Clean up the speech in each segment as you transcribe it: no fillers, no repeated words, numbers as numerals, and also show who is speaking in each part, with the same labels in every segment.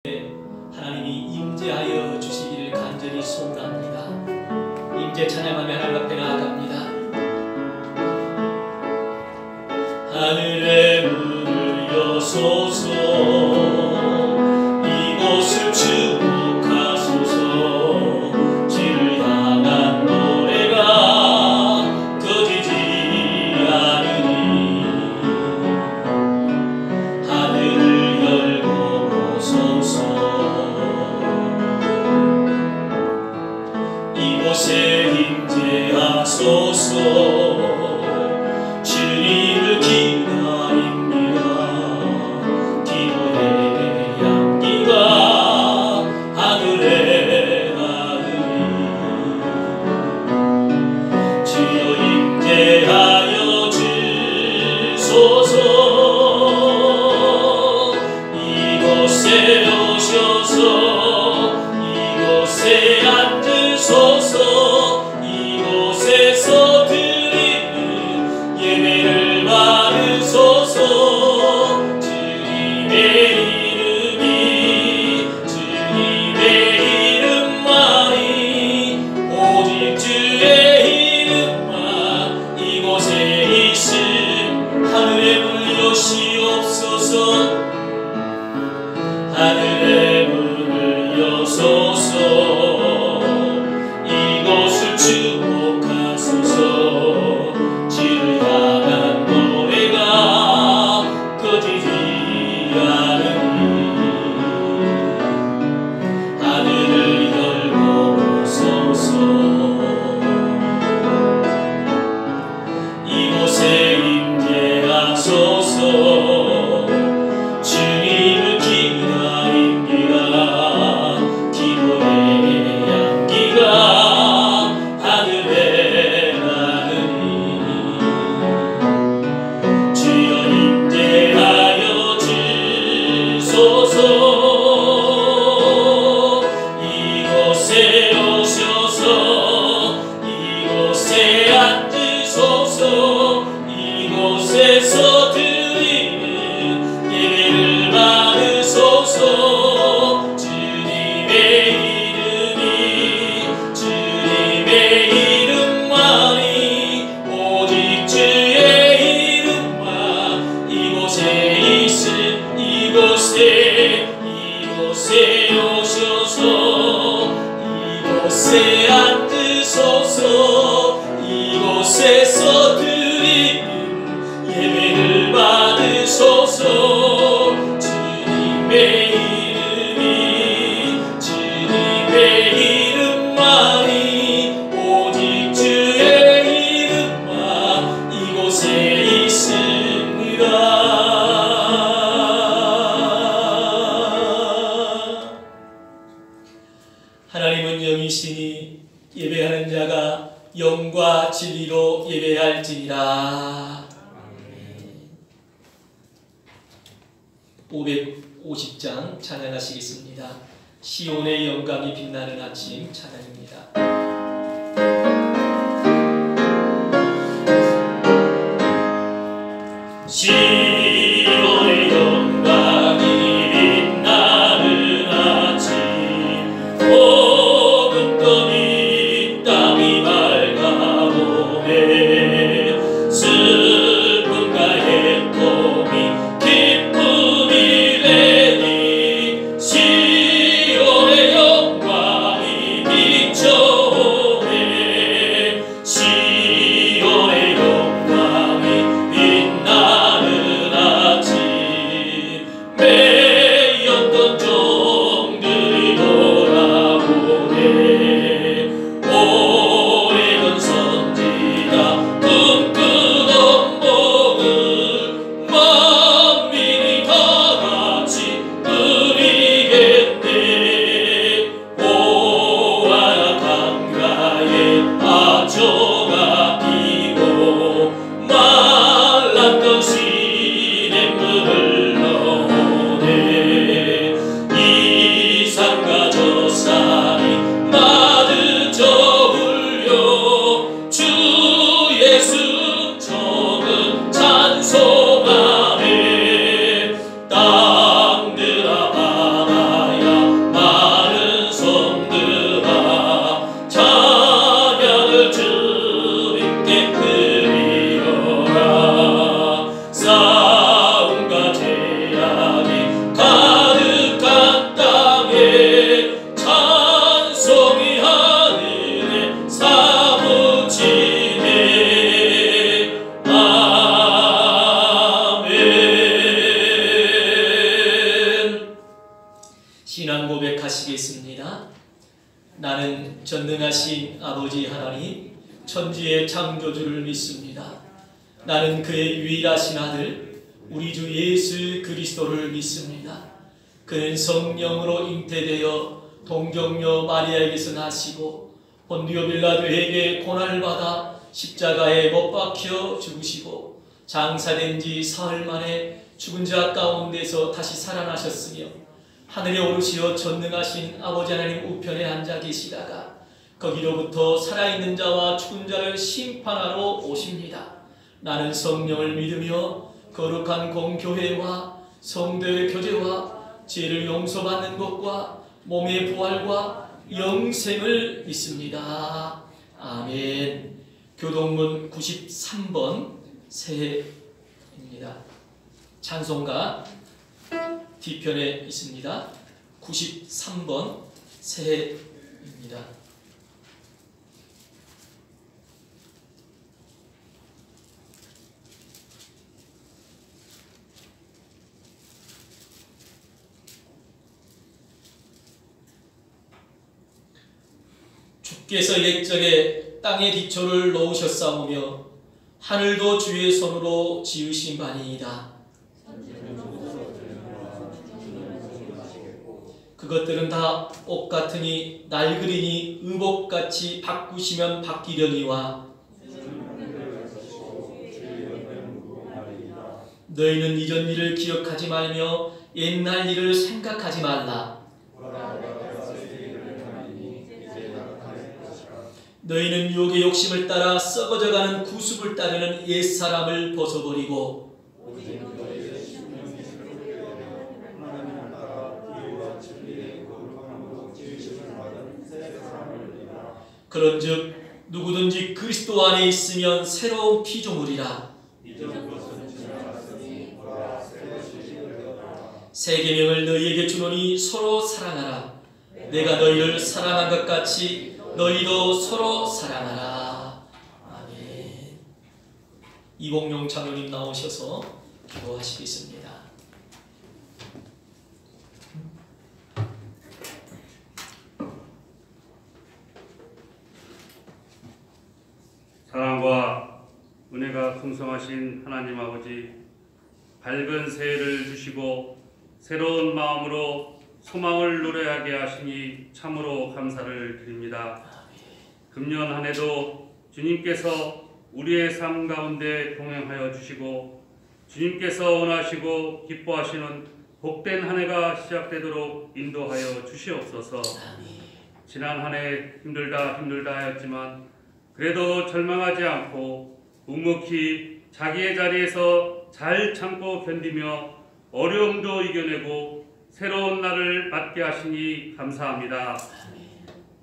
Speaker 1: 하나님이 임재하여 주시기를 간절히 소원합니다. 임재 찬양하며 하나님 앞에 나아갑니다. 하늘의 문을 여소서, 이곳을 주목하소서. 주를 향한 노래가 꺼지지 않으니 하늘을 열고 보소서. 이곳에 임재하소서. 주님을 기다립니다. 기도의 향기가 하늘에 닿으니 주여 임재하여 주소서. 이곳에 오셔서 이곳에 앉으소서. 이곳에서 드리는 예배를 받으소서. 주님의 이름만이 오직 주의 이름만 이곳에 있음. 하늘의 문을 여시옵소서. 하늘의 문을 여소서. 이곳을 주목하소서. 주를 향한 노래가 꺼지지 않으니 하늘을 열고 보소서. 이곳에 임재하소서. 주님을 기다립니다. 기도의 향기가 하늘에 닿으니 주여 임재하여 주소서. 이곳에 오셔서 이곳에 앉으소서. 이곳에서 드리는 예배를 받으소서. 주님의 이름만이 오직 주의 이름만 이곳에 있음. 이곳에 오셔서 이곳에 앉으소서. 이곳에서 드리는 예배를 받으소서. 주님의 이름만이 오직 주의 이름만 이곳에 있습니다. 하나님은 영이시니 예배하는 자가 영과 진리로 예배할지니라. 550장 찬양하시겠습니다. 시온의 영광이 빛나는 아침 찬양입니다. 시온의 영광이 빛나는 아침, 온 땅이 밝아오네. 슬픔과 애통이 기쁨이 되니 시온의 영광이 비춰오네. 시온의 영광이 빛나는 신앙 고백하시겠습니다. 나는 전능하신 아버지 하나님 천지의 창조주를 믿습니다. 나는 그의 유일하신 아들 우리 주 예수 그리스도를 믿습니다. 그는 성령으로 잉태되어 동정녀 마리아에게서 나시고 본디오 빌라도에게 고난을 받아 십자가에 못 박혀 죽으시고 장사된 지 사흘 만에 죽은 자 가운데서 다시 살아나셨으며 하늘에 오르시어 전능하신 아버지 하나님 우편에 앉아 계시다가 거기로부터 살아있는 자와 죽은 자를 심판하러 오십니다. 나는 성령을 믿으며 거룩한 공교회와 성도의 교제와 죄를 용서받는 것과 몸의 부활과 영생을 믿습니다. 아멘. 교동문 93번 새해입니다. 찬송가 뒤편에 있습니다. 93번 새해입니다. 주께서 옛적에 땅의 기초를 놓으셨사오며 하늘도 주의 손으로 지으신 바니이다. 그것들은 다 옷 같으니 낡으리니 의복같이 바꾸시면 바뀌려니와 너희는 이전 일을 기억하지 말며 옛날 일을 생각하지 말라. 너희는 유혹의 욕심을 따라 썩어져가는 구습을 따르는 옛사람을 벗어버리고 그런즉 누구든지 그리스도 안에 있으면 새로운 피조물이라. 새 계명을 너희에게 주노니 서로 사랑하라. 내가 너희를 사랑한 것 같이 너희도 서로 사랑하라. 아멘. 이봉용 장로님 나오셔서 기도하시겠습니다.
Speaker 2: 사랑과 은혜가 풍성하신 하나님 아버지, 밝은 새해를 주시고 새로운 마음으로 소망을 노래하게 하시니 참으로 감사를 드립니다. 금년 한 해도 주님께서 우리의 삶 가운데 동행하여 주시고 주님께서 원하시고 기뻐하시는 복된 한 해가 시작되도록 인도하여 주시옵소서. 지난 한 해 힘들다 하였지만 그래도 절망하지 않고 묵묵히 자기의 자리에서 잘 참고 견디며 어려움도 이겨내고 새로운 날을 맞게 하시니 감사합니다.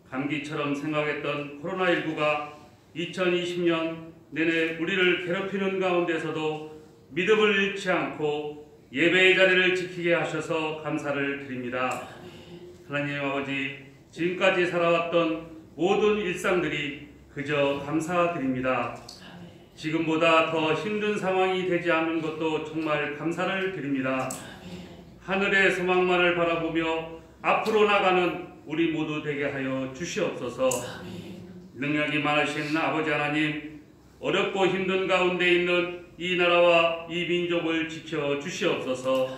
Speaker 2: 감기처럼 생각했던 코로나19가 2020년 내내 우리를 괴롭히는 가운데서도 믿음을 잃지 않고 예배의 자리를 지키게 하셔서 감사를 드립니다. 하나님 아버지, 지금까지 살아왔던 모든 일상들이 그저 감사드립니다. 지금보다 더 힘든 상황이 되지 않는 것도 정말 감사를 드립니다. 하늘의 소망만을 바라보며 앞으로 나가는 우리 모두 되게 하여 주시옵소서. 능력이 많으신 아버지 하나님, 어렵고 힘든 가운데 있는 이 나라와 이 민족을 지켜 주시옵소서.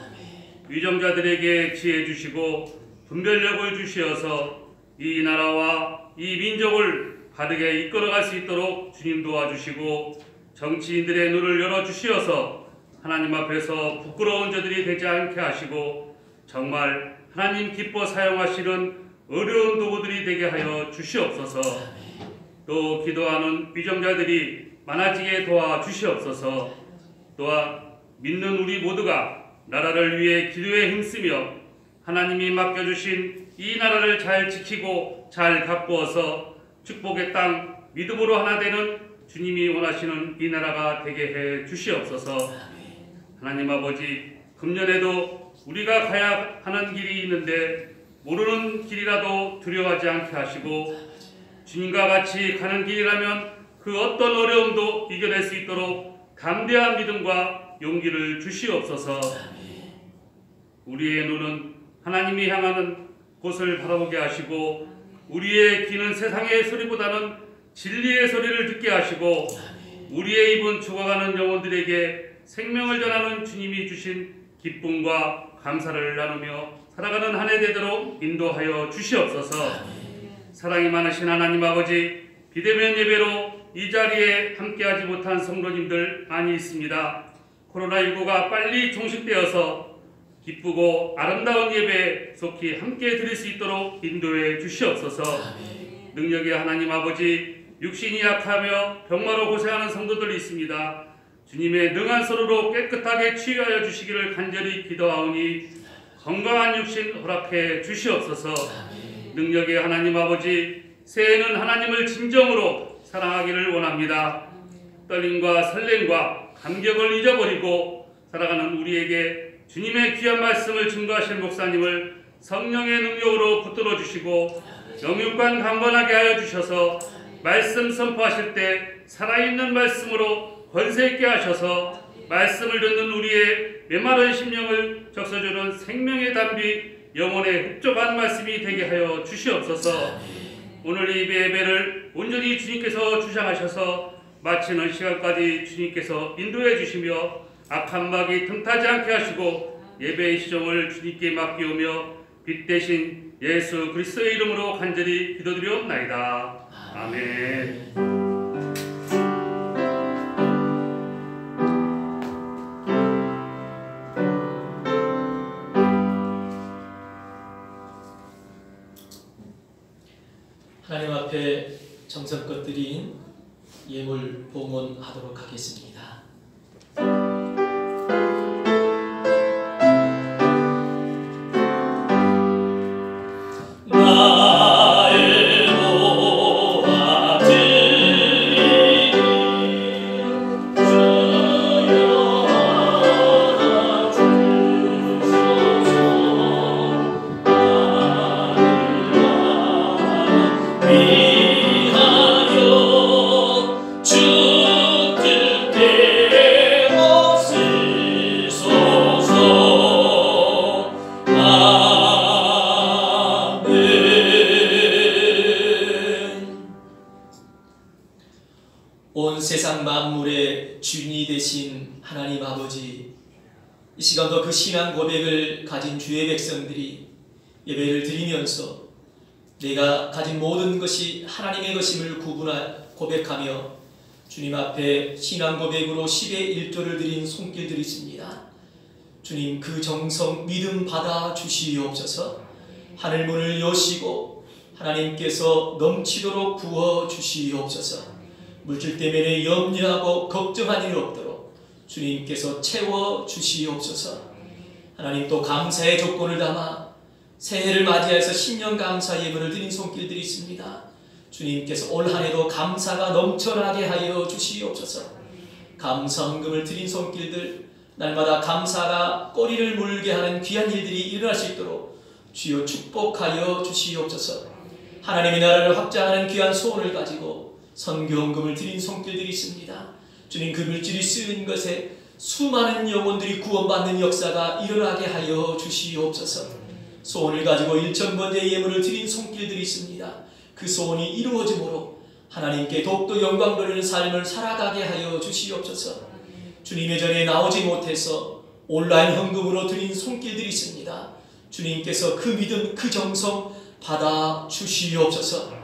Speaker 2: 위정자들에게 지혜 주시고 분별력을 주시어서 이 나라와 이 민족을 바르게 이끌어갈 수 있도록 주님 도와주시고 정치인들의 눈을 열어주시어서 하나님 앞에서 부끄러운 자들이 되지 않게 하시고 정말 하나님 기뻐 사용하시는 어려운 도구들이 되게 하여 주시옵소서. 또 기도하는 위정자들이 많아지게 도와주시옵소서. 또한 믿는 우리 모두가 나라를 위해 기도에 힘쓰며 하나님이 맡겨주신 이 나라를 잘 지키고 잘 가꾸어서 축복의 땅 믿음으로 하나 되는 주님이 원하시는 이 나라가 되게 해 주시옵소서. 하나님 아버지, 금년에도 우리가 가야 하는 길이 있는데 모르는 길이라도 두려워하지 않게 하시고 주님과 같이 가는 길이라면 그 어떤 어려움도 이겨낼 수 있도록 담대한 믿음과 용기를 주시옵소서. 우리의 눈은 하나님이 향하는 곳을 바라보게 하시고 우리의 귀는 세상의 소리보다는 진리의 소리를 듣게 하시고 우리의 입은 죽어가는 영혼들에게 생명을 전하는 주님이 주신 기쁨과 감사를 나누며 살아가는 한 해 되도록 인도하여 주시옵소서. 사랑이 많으신 하나님 아버지, 비대면 예배로 이 자리에 함께하지 못한 성도님들 많이 있습니다. 코로나19가 빨리 종식되어서 기쁘고 아름다운 예배 속히 함께 드릴 수 있도록 인도해 주시옵소서. 능력의 하나님 아버지, 육신이 약하며 병마로 고생하는 성도들이 있습니다. 주님의 능한 손으로 깨끗하게 치유하여 주시기를 간절히 기도하오니 건강한 육신 허락해 주시옵소서. 능력의 하나님 아버지, 새해에는 하나님을 진정으로 사랑하기를 원합니다. 떨림과 설렘과 감격을 잊어버리고 살아가는 우리에게 주님의 귀한 말씀을 증거하실 목사님을 성령의 능력으로 붙들어 주시고 영육간 강건하게 하여 주셔서 말씀 선포하실 때 살아있는 말씀으로 권세 있게 하셔서 말씀을 듣는 우리의 메마른 심령을 적셔주는 생명의 담비, 영혼의 흡족한 말씀이 되게 하여 주시옵소서. 오늘 이 예배를 온전히 주님께서 주장하셔서 마치는 시간까지 주님께서 인도해 주시며 악한 마귀 틈타지 않게 하시고 예배의 시종을 주님께 맡기오며 빛 대신 예수 그리스도의 이름으로 간절히 기도드리옵나이다. 아멘.
Speaker 1: 하나님 앞에 정성껏 드린 예물 봉헌하도록 하겠습니다. 온 세상 만물의 주인이 되신 하나님 아버지, 이 시간도 그 신앙 고백을 가진 주의 백성들이 예배를 드리면서 내가 가진 모든 것이 하나님의 것임을 고백하며 주님 앞에 신앙 고백으로 10의 1조를 드린 손길들이 있습니다. 주님, 그 정성 믿음 받아 주시옵소서. 하늘문을 여시고 하나님께서 넘치도록 부어 주시옵소서. 물질 때문에 염려하고 걱정할 일 없도록 주님께서 채워 주시옵소서. 하나님, 또 감사의 조건을 담아 새해를 맞이해서 신년 감사 예물을 드린 손길들이 있습니다. 주님께서 올 한해도 감사가 넘쳐나게 하여 주시옵소서. 감사 헌금을 드린 손길들, 날마다 감사가 꼬리를 물게 하는 귀한 일들이 일어날 수 있도록 주여 축복하여 주시옵소서. 하나님의 나라를 확장하는 귀한 소원을 가지고 선교헌금을 드린 손길들이 있습니다. 주님, 그 물질이 쓰인 것에 수많은 영혼들이 구원받는 역사가 일어나게 하여 주시옵소서. 소원을 가지고 1,000번째 예물을 드린 손길들이 있습니다. 그 소원이 이루어짐으로 하나님께 더욱더 영광 돌리는 삶을 살아가게 하여 주시옵소서. 주님의 전에 나오지 못해서 온라인 헌금으로 드린 손길들이 있습니다. 주님께서 그 믿음, 그 정성 받아 주시옵소서.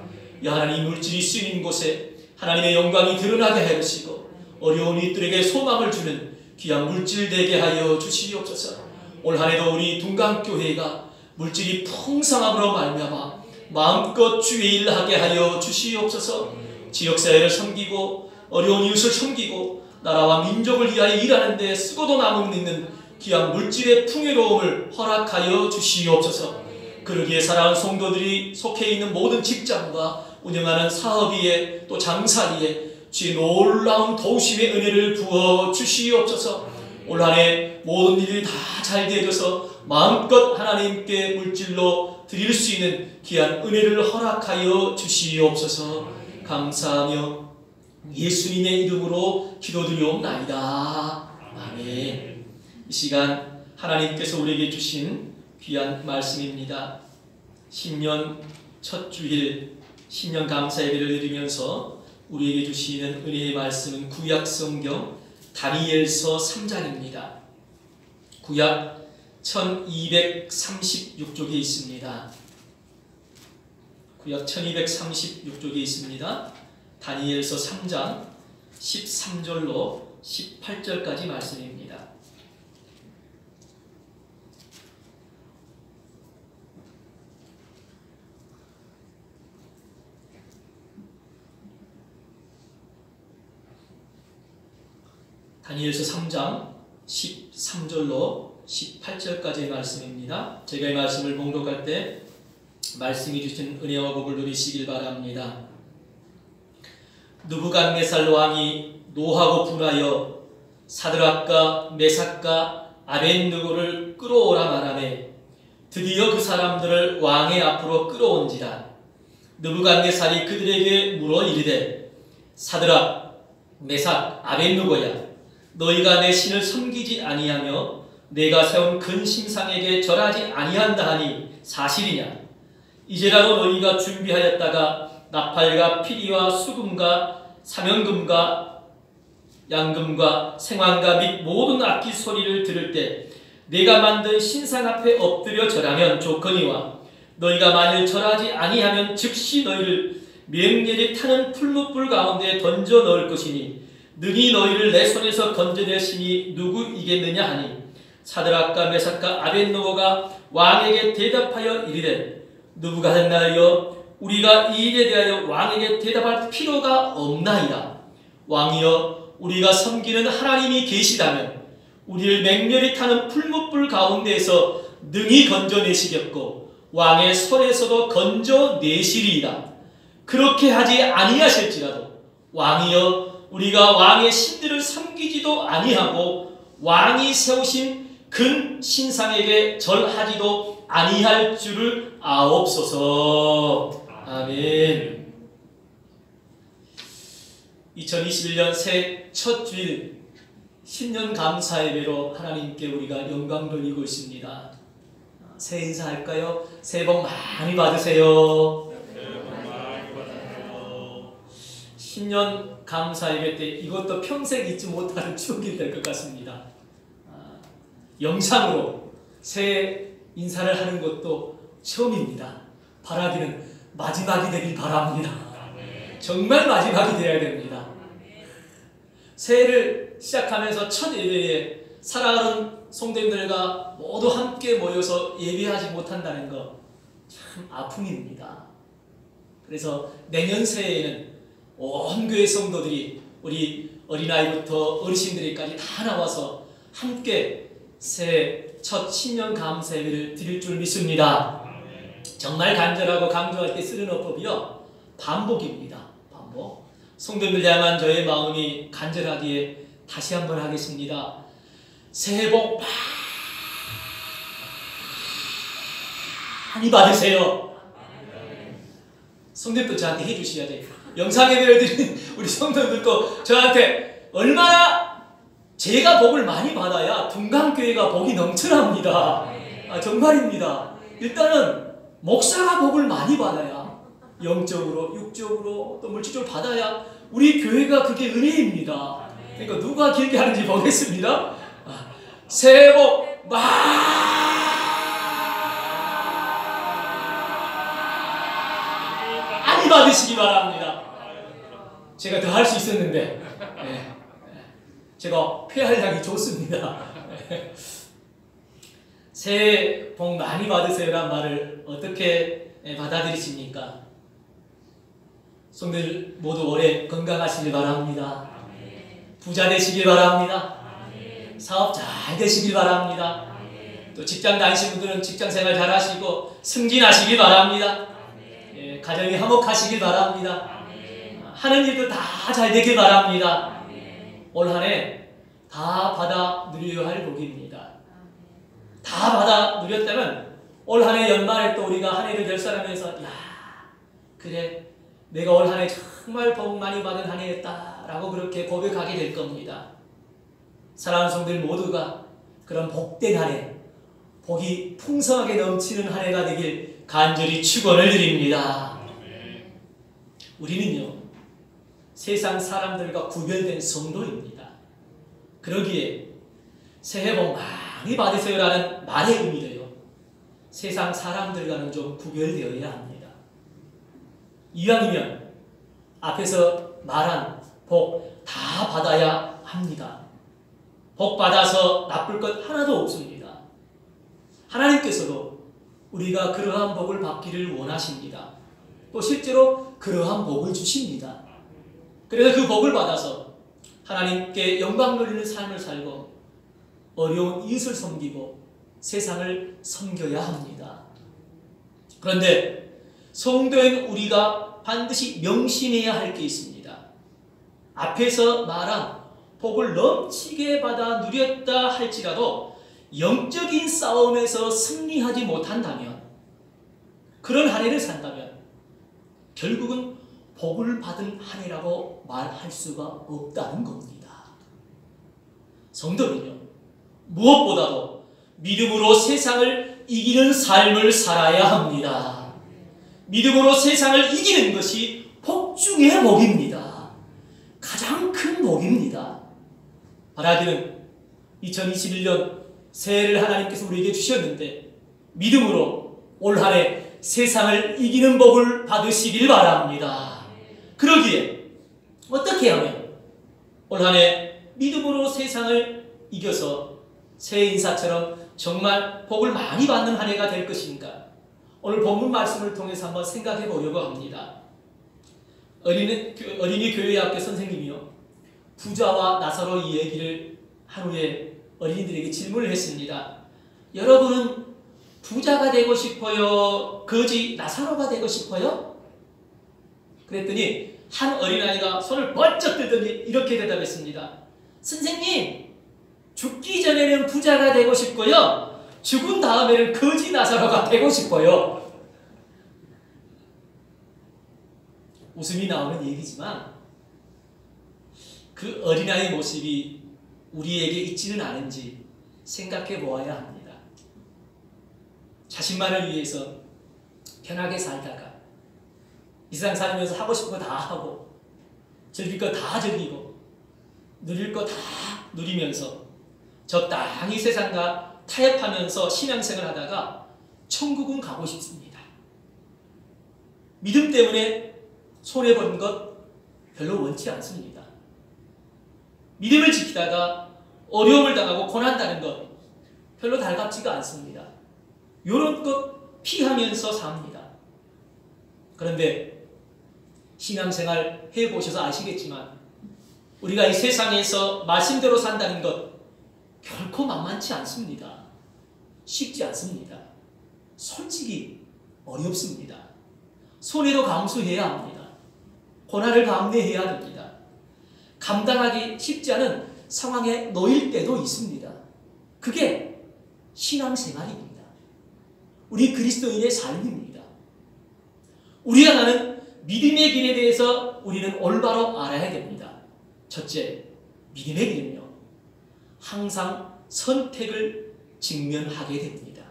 Speaker 1: 하나님, 물질이 쓰이는 곳에 하나님의 영광이 드러나게 하여 주시고 어려운 이들에게 소망을 주는 귀한 물질 되게 하여 주시옵소서. 올 한해도 우리 둥강교회가 물질이 풍성함으로 말미암아 마음껏 주의 일을 하게 하여 주시옵소서. 지역사회를 섬기고 어려운 이웃을 섬기고 나라와 민족을 위하여 일하는 데 쓰고도 남는 귀한 물질의 풍요로움을 허락하여 주시옵소서. 그러기에 사랑하는 성도들이 속해 있는 모든 직장과 운영하는 사업위에 또 장사위에 주의 놀라운 도우심의 은혜를 부어 주시옵소서. 올 한해 모든 일이 다 잘 되어져서 마음껏 하나님께 물질로 드릴 수 있는 귀한 은혜를 허락하여 주시옵소서. 감사하며 예수님의 이름으로 기도드리옵나이다. 아멘. 이 시간 하나님께서 우리에게 주신 귀한 말씀입니다. 신년 첫 주일 신년 감사 예배를 드리면서 우리에게 주시는 은혜의 말씀은 구약 성경 다니엘서 3장입니다. 구약 1236쪽에 있습니다. 구약 1236쪽에 있습니다. 다니엘서 3장 13절로 18절까지 말씀입니다. 다니엘서 3장 13절로 18절까지의 말씀입니다. 제가 이 말씀을 봉독할 때 말씀이 주신 은혜와 복을 누리시길 바랍니다. 느부갓네살 왕이 노하고 분하여 사드락과 메삭과 아벳느고를 끌어오라 말하매 드디어 그 사람들을 왕의 앞으로 끌어온지라. 느부갓네살이 그들에게 물어 이르되 사드락, 메삭, 아벳느고야, 너희가 내 신을 섬기지 아니하며 내가 세운 큰 신상에게 절하지 아니한다 하니 사실이냐? 이제라도 너희가 준비하였다가 나팔과 피리와 수금과 사명금과 양금과 생황과 및 모든 악기 소리를 들을 때 내가 만든 신상 앞에 엎드려 절하면 좋거니와 너희가 만일 절하지 아니하면 즉시 너희를 맹렬히 타는 풀무불 가운데 던져 넣을 것이니 능히 너희를 내 손에서 건져낼 신이 누구이겠느냐 하니 사드락과 메삭과 아벳느고가 왕에게 대답하여 이르되 느부갓네살이여, 우리가 이 일에 대하여 왕에게 대답할 필요가 없나이다. 왕이여, 우리가 섬기는 하나님이 계시다면 우리를 맹렬히 타는 풀무불 가운데에서 능히 건져내시겠고 왕의 손에서도 건져내시리이다. 그렇게 하지 아니하실지라도 왕이여, 우리가 왕의 신들을 섬기지도 아니하고 왕이 세우신 근 신상에게 절하지도 아니할 줄을 아옵소서. 아멘. 2021년 새 첫 주일 신년 감사 예배로 하나님께 우리가 영광 돌리고 있습니다. 새해 인사할까요? 새해 복 많이 받으세요. 신년 감사 예배 때 이것도 평생 잊지 못하는 추억이 될 것 같습니다. 영상으로 새해 인사를 하는 것도 처음입니다. 바라기는 마지막이 되길 바랍니다. 정말 마지막이 되어야 됩니다. 새해를 시작하면서 첫 예배에 사랑하는 성도님들과 모두 함께 모여서 예배하지 못한다는 거 참 아픔입니다. 그래서 내년 새해에는 온 교회 성도들이 우리 어린아이부터 어르신들까지 다 나와서 함께 새해 첫 신년 감사 예배를 드릴 줄 믿습니다. 정말 간절하고 강조할 때 쓰는 어법이요, 반복입니다. 반복. 성도님들 향한 저의 마음이 간절하기에 다시 한번 하겠습니다. 새해 복 많이 받으세요. 성도님도 저한테 해주셔야 돼요. 영상 예배를 드리는 우리 성도님들도 저한테 얼마나 제가 복을 많이 받아야 둥강교회가 복이 넘쳐납니다. 정말입니다. 일단은 목사가 복을 많이 받아야 영적으로, 육적으로, 또 물질적으로 받아야 우리 교회가 그게 은혜입니다. 그러니까 누가 길게 하는지 보겠습니다. 새해 복 많이 받으시기 바랍니다. 제가 더 할 수 있었는데 제가 폐활량이 좋습니다. 새해 복 많이 받으세요란 말을 어떻게 받아들이십니까? 성도들 모두 올해 건강하시길 바랍니다. 부자 되시길 바랍니다. 사업 잘 되시길 바랍니다. 또 직장 다니시는 분들은 직장생활 잘 하시고 승진하시길 바랍니다. 가정이 화목하시길 바랍니다. 하는 일도 다 잘 되길 바랍니다. 올 한 해 다 받아 누려야 할 복입니다. 다 받아 누렸다면 올 한 해 연말에 또 우리가 한 해를 결산하면서 야, 그래 내가 올 한 해 정말 복 많이 받은 한 해였다 라고 그렇게 고백하게 될 겁니다. 사랑하는 성도들 모두가 그런 복된 한 해, 복이 풍성하게 넘치는 한 해가 되길 간절히 축원을 드립니다. 우리는요, 세상 사람들과 구별된 성도입니다. 그러기에 새해 복 많이 받으세요라는 말의 의미도요, 세상 사람들과는 좀 구별되어야 합니다. 이왕이면 앞에서 말한 복 다 받아야 합니다. 복 받아서 나쁠 것 하나도 없습니다. 하나님께서도 우리가 그러한 복을 받기를 원하십니다. 또 실제로 그러한 복을 주십니다. 그래서 그 복을 받아서 하나님께 영광 돌리는 삶을 살고 어려운 이웃을 섬기고 세상을 섬겨야 합니다. 그런데 성도인 우리가 반드시 명심해야 할 게 있습니다. 앞에서 말한 복을 넘치게 받아 누렸다 할지라도 영적인 싸움에서 승리하지 못한다면, 그런 한 해를 산다면 결국은 복을 받은 한 해라고 말할 수가 없다는 겁니다. 성도는요, 무엇보다도 믿음으로 세상을 이기는 삶을 살아야 합니다. 믿음으로 세상을 이기는 것이 복 중의 복입니다. 가장 큰 복입니다. 바라기는 2021년 새해를 하나님께서 우리에게 주셨는데 믿음으로 올 한 해 세상을 이기는 복을 받으시길 바랍니다. 그러기에 어떻게 하면 올 한 해 믿음으로 세상을 이겨서 새해 인사처럼 정말 복을 많이 받는 한 해가 될 것인가? 오늘 본문 말씀을 통해서 한번 생각해 보려고 합니다. 어린이 교회 학교 선생님이요, 부자와 나사로 이 얘기를 하루에 어린이들에게 질문을 했습니다. 여러분은 부자가 되고 싶어요? 거지 나사로가 되고 싶어요? 그랬더니 한 어린아이가 손을 번쩍 들더니 이렇게 대답했습니다. 선생님, 죽기 전에는 부자가 되고 싶고요, 죽은 다음에는 거지 나사로가 되고 싶어요. 웃음이 나오는 얘기지만 그 어린아이의 모습이 우리에게 있지는 않은지 생각해 보아야 합니다. 자신만을 위해서 편하게 살다가 이 세상 살면서 하고 싶은 거 다 하고 즐길 거 다 즐기고 누릴 거 다 누리면서 적당히 세상과 타협하면서 신앙생활 하다가 천국은 가고 싶습니다. 믿음 때문에 손해보는 것 별로 원치 않습니다. 믿음을 지키다가 어려움을 당하고 고난다는 것 별로 달갑지가 않습니다. 이런 것 피하면서 삽니다. 그런데 신앙생활 해보셔서 아시겠지만 우리가 이 세상에서 말씀대로 산다는 것 결코 만만치 않습니다. 쉽지 않습니다. 솔직히 어렵습니다. 손해도 감수해야 합니다. 고난을 감내해야 됩니다. 감당하기 쉽지 않은 상황에 놓일 때도 있습니다. 그게 신앙생활입니다. 우리 그리스도인의 삶입니다. 우리가 가는 믿음의 길에 대해서 우리는 올바로 알아야 됩니다. 첫째, 믿음의 길은요, 항상 선택을 직면하게 됩니다.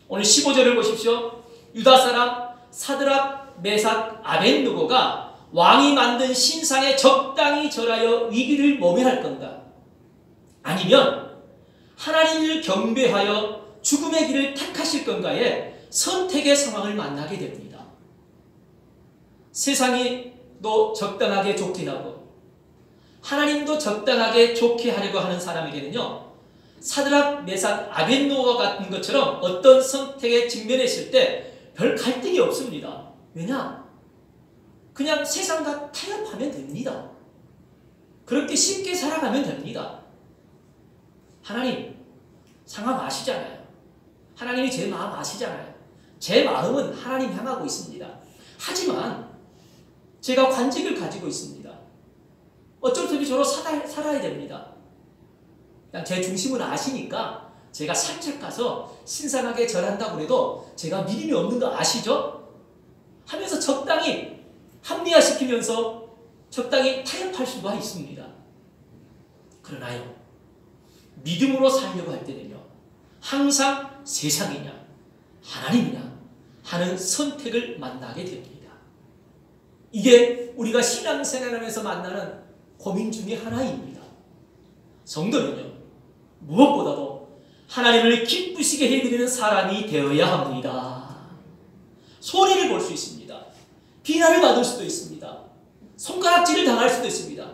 Speaker 1: 오늘 15절을 보십시오. 유다 사람 사드락, 메삭, 아벳느고가 왕이 만든 신상에 적당히 절하여 위기를 모면할 건가? 아니면 하나님을 경배하여 죽음의 길을 택하실 건가에 선택의 상황을 만나게 됩니다. 세상이 또 적당하게 좋게 하고 하나님도 적당하게 좋게 하려고 하는 사람에게는요, 사드락, 메삭, 아벳느고와 같은 것처럼 어떤 선택에 직면했을 때 별 갈등이 없습니다. 왜냐? 그냥 세상과 타협하면 됩니다. 그렇게 쉽게 살아가면 됩니다. 하나님 상황 아시잖아요. 하나님이 제 마음 아시잖아요. 제 마음은 하나님 향하고 있습니다. 하지만 제가 관직을 가지고 있습니다. 어쩔 수 없이 저로 살아야 됩니다. 그냥 제 중심을 아시니까 제가 살짝 가서 신선하게 절한다고 해도 제가 믿음이 없는 거 아시죠? 하면서 적당히 합리화시키면서 적당히 타협할 수가 있습니다. 그러나요, 믿음으로 살려고 할 때는요, 항상 세상이냐 하나님이냐 하는 선택을 만나게 됩니다. 이게 우리가 신앙생활하면서 만나는 고민 중에 하나입니다. 성도는요, 무엇보다도 하나님을 기쁘시게 해드리는 사람이 되어야 합니다. 손해를 볼 수 있습니다. 비난을 받을 수도 있습니다. 손가락질을 당할 수도 있습니다.